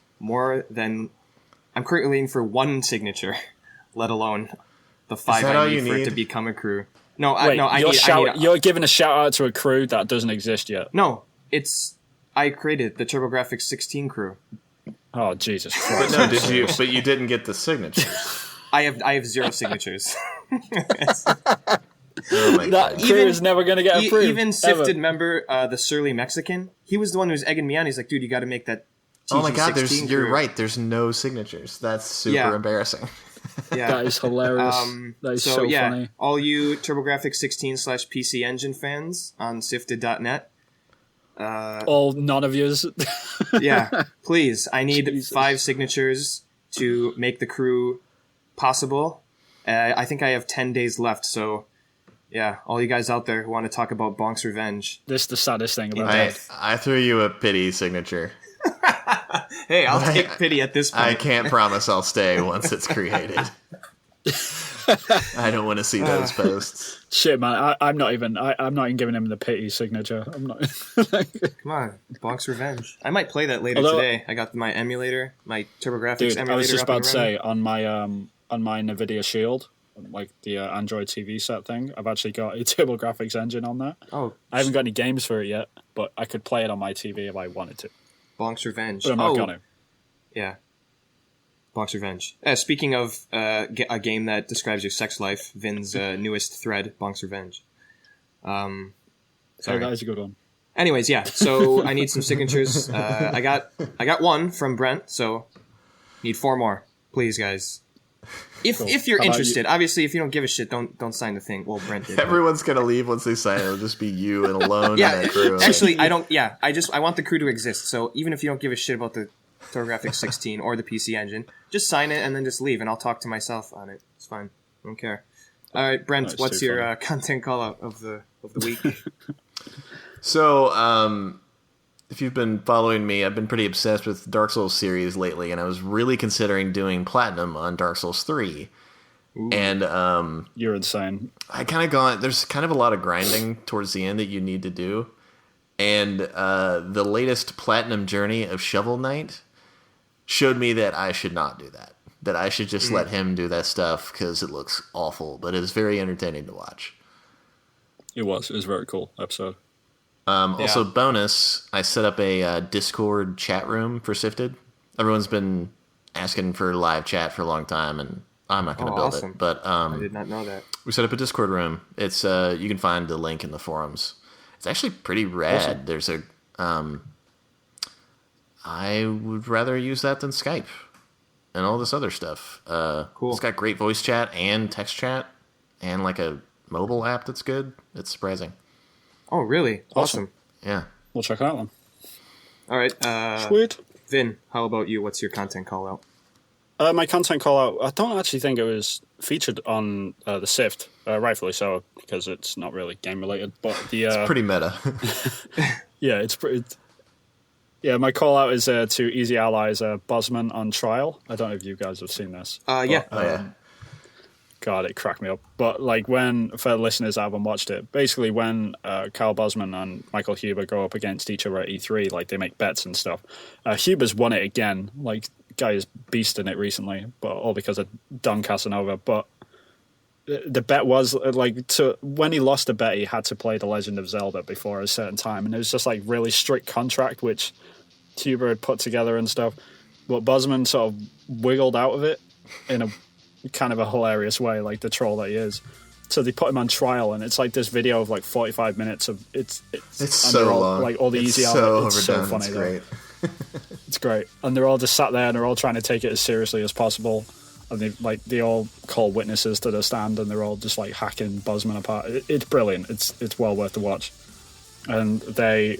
one signature, let alone the 5 I need for it to become a crew. You're giving a shout out to a crew that doesn't exist yet. No, I created the TurboGrafx 16 crew. Oh, Jesus Christ. But you didn't get the signatures. I have 0 signatures. That crew is never going to get approved. Even Sifted member, the Surly Mexican, he was the one who was egging me on. He's like, dude, you got to make that TG16 Oh my god, you're crew. right. There's no signatures. That's super embarrassing. Yeah. That is hilarious. That is so funny. All you TurboGrafx 16 / PC Engine fans on Sifted.net. None of yous. Yeah, please. I need 5 signatures to make the crew possible. I think I have 10 days left, so yeah, all you guys out there who want to talk about Bonk's Revenge. This is the saddest thing about that. I threw you a pity signature. Hey, I'll take pity at this point. I can't promise I'll stay once it's created. I don't want to see those posts. Shit, man, I'm not even giving him the pity signature. I'm not. Come on, Bonk's Revenge. I might play that later today. I got my emulator, my TurboGrafx emulator. I was just about to say on my Nvidia Shield, like the Android TV set thing, I've actually got a TurboGrafx engine on there. Oh, I haven't got any games for it yet, but I could play it on my TV if I wanted to. Bonk's Revenge. But I'm not gonna. Yeah. Bonk's Revenge. Speaking of a game that describes your sex life, Vin's newest thread, Bonk's Revenge. Sorry, that is a good one. Anyways, yeah. So I need some signatures. I got 1 from Brent, so need 4 more, please, guys. If you're interested, obviously, if you don't give a shit, don't sign the thing. Well, Brent did. Everyone's gonna leave once they sign. It'll just be you and alone. Yeah, in that crew. Actually, I don't. Yeah, I want the crew to exist. So even if you don't give a shit about the TurboGrafx 16 or the PC Engine, just sign it and then just leave, and I'll talk to myself on it. It's fine. I don't care. All right, Brent, what's your content call out of the week? So, if you've been following me, I've been pretty obsessed with Dark Souls series lately, and I was really considering doing Platinum on Dark Souls 3. Ooh. And you're insane. There's kind of a lot of grinding towards the end that you need to do. And the latest Platinum journey of Shovel Knight showed me that I should not do that. That I should just let him do that stuff because it looks awful, but it is very entertaining to watch. It was a very cool episode. Also, bonus, I set up a Discord chat room for Sifted. Everyone's been asking for live chat for a long time, and I'm not going to build it. But I did not know that. We set up a Discord room. It's you can find the link in the forums. It's actually pretty rad. Awesome. There's a I would rather use that than Skype and all this other stuff. Cool. It's got great voice chat and text chat and like a mobile app that's good. It's surprising. Oh, really? Awesome. Yeah. We'll check that one. All right. Sweet. Vin, how about you? What's your content call out? My content call out, I don't actually think it was featured on the Sift, rightfully so, because it's not really game related. But it's pretty meta. Yeah, it's pretty. Yeah, my call out is to Easy Allies Bosman on Trial. I don't know if you guys have seen this. Yeah. God, it cracked me up. But like when, for listeners that haven't watched it, basically when Kyle Bosman and Michael Huber go up against each other at E3, like they make bets and stuff. Huber's won it again. Like, guy is beasting it recently, but all because of Don Casanova. But the bet was when he lost the bet, he had to play The Legend of Zelda before a certain time, and it was just like really strict contract which Huber had put together and stuff. But Bosman sort of wiggled out of it in a kind of a hilarious way, like the troll that he is. So they put him on trial, and it's like this video of like 45 minutes of it's so long. Like all the easy so it's so funny. It's great. It's great, and they're all just sat there and they're all trying to take it as seriously as possible. And they all call witnesses to the stand, and they're all just like hacking Bosman apart. It's brilliant. It's well worth the watch. And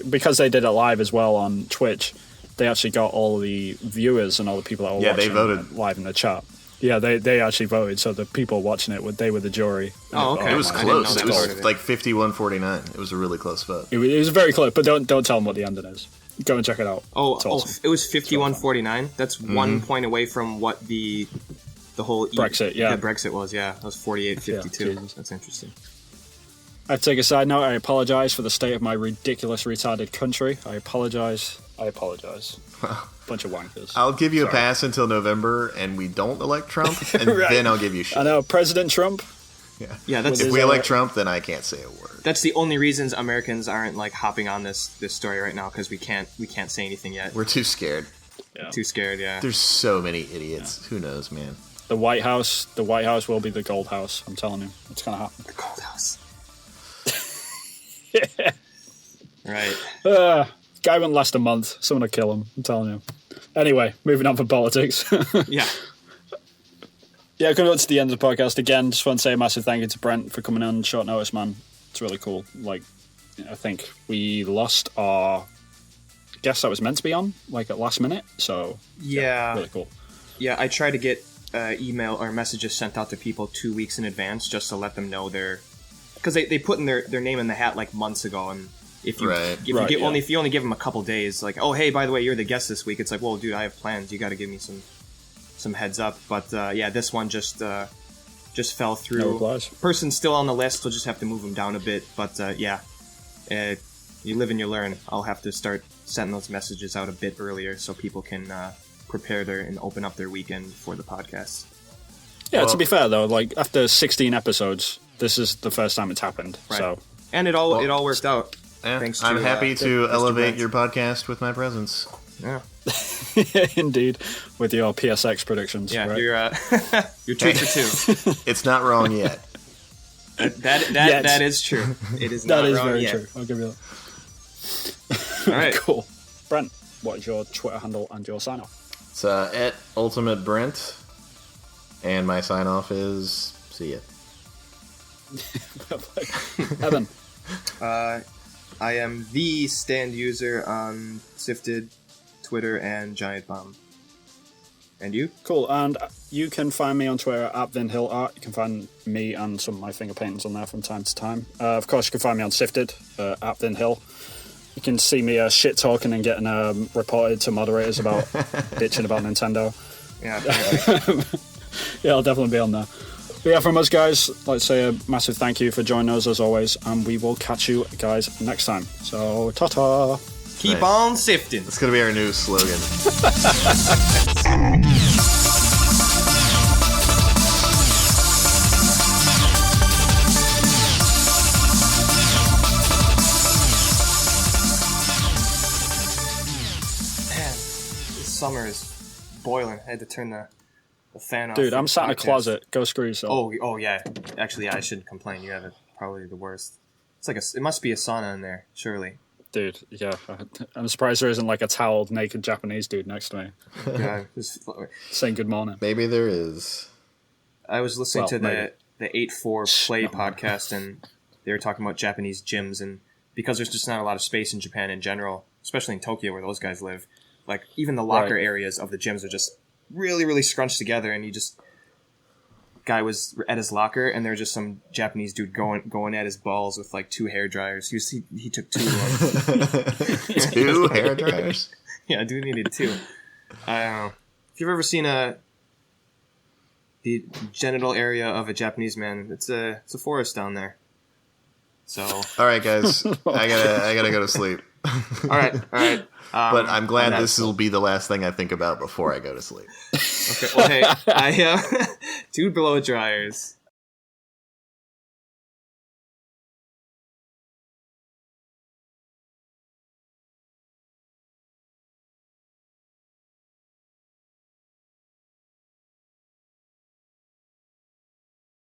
because they did it live as well on Twitch, they actually got all the viewers and all the people that were watching they voted live in the chat. Yeah, they actually voted. So the people watching it, they were the jury. Oh, okay. It was close. It was like 51-49. It was a really close vote. It was very close, but don't tell them what the ending is. Go and check it out. It was 51-49. That's 1 point away from what the whole Brexit. Yeah, Brexit was. Yeah, it was 48-52. Yeah, that's interesting. I take a side note. I apologize for the state of my ridiculous, retarded country. I apologize. Bunch of wankers. I'll give you a pass until November, and we don't elect Trump, and right. Then I'll give you shit. I know, President Trump. Yeah. That's if we elect Trump, then I can't say a word. That's the only reasons Americans aren't like hopping on this story right now, because we can't say anything yet. We're too scared. Yeah. Too scared. Yeah. There's so many idiots. Yeah. Who knows, man? The White House will be the Gold House. I'm telling you, it's gonna happen. The Gold House. Yeah. Right. Guy won't last a month. Someone will kill him. I'm telling you. Anyway, moving on from politics. Yeah. Yeah, coming up to the end of the podcast again. Just want to say a massive thank you to Brent for coming on short notice, man. It's really cool. Like, I think we lost our guest that was meant to be on, like at last minute. So yeah, really cool. Yeah, I try to get email or messages sent out to people 2 weeks in advance just to let them know because they put in their name in the hat like months ago, and if you only give them a couple days, like, oh hey, by the way, you're the guest this week, it's like, well, dude, I have plans. You got to give me some heads up. But this one just fell through. No replies. Person's still on the list. We'll just have to move them down a bit. But you live and you learn. I'll have to start sending those messages out a bit earlier so people can prepare and open up their weekend for the podcast. Yeah, to be fair though, like after 16 episodes, this is the first time it's happened. Right. So, and it all worked out. Yeah, thanks to, I'm happy to elevate your podcast with my presence. Yeah. Indeed, with your PSX predictions. Yeah, right? you're 2 for 2. It's not wrong yet. That is true. It is not wrong yet. That is very true. I'll give you that. All right, cool. Brent, what is your Twitter handle and your sign off? It's at UltimateBrent, and my sign off is see ya. Evan. I am the stand user on Sifted, Twitter, and Giant Bomb. And you? Cool. And you can find me on Twitter at VinHillArt. You can find me and some of my finger paintings on there from time to time. Of course, you can find me on Sifted at VinHill. You can see me shit talking and getting reported to moderators about bitching about Nintendo. Yeah. Yeah, I'll definitely be on there. But yeah, from us guys, let's say a massive thank you for joining us as always, and we will catch you guys next time. So, ta-ta! Keep on sifting. It's going to be our new slogan. Man, this summer is boiling. I had to turn the fan off. Dude, I'm sat in a closet. Go screw yourself. Oh yeah. Actually, I shouldn't complain. You have it probably the worst. It's like it must be a sauna in there, surely. Dude, yeah. I'm surprised there isn't like a toweled, naked Japanese dude next to me. Yeah, saying good morning. Maybe there is. I was listening to the 8-4 Play podcast, and they were talking about Japanese gyms, and because there's just not a lot of space in Japan in general, especially in Tokyo where those guys live, like even the locker areas of the gyms are just really, really scrunched together, and guy was at his locker, and there was just some Japanese dude going at his balls with like 2 hair dryers. He took 2 of them. 2 hair dryers? Yeah, dude needed 2. I don't know. If you've ever seen the genital area of a Japanese man, it's a forest down there. So. All right, guys, I gotta go to sleep. All right. But I'm glad this will be the last thing I think about before I go to sleep. Okay. Well, hey, 2 blow dryers.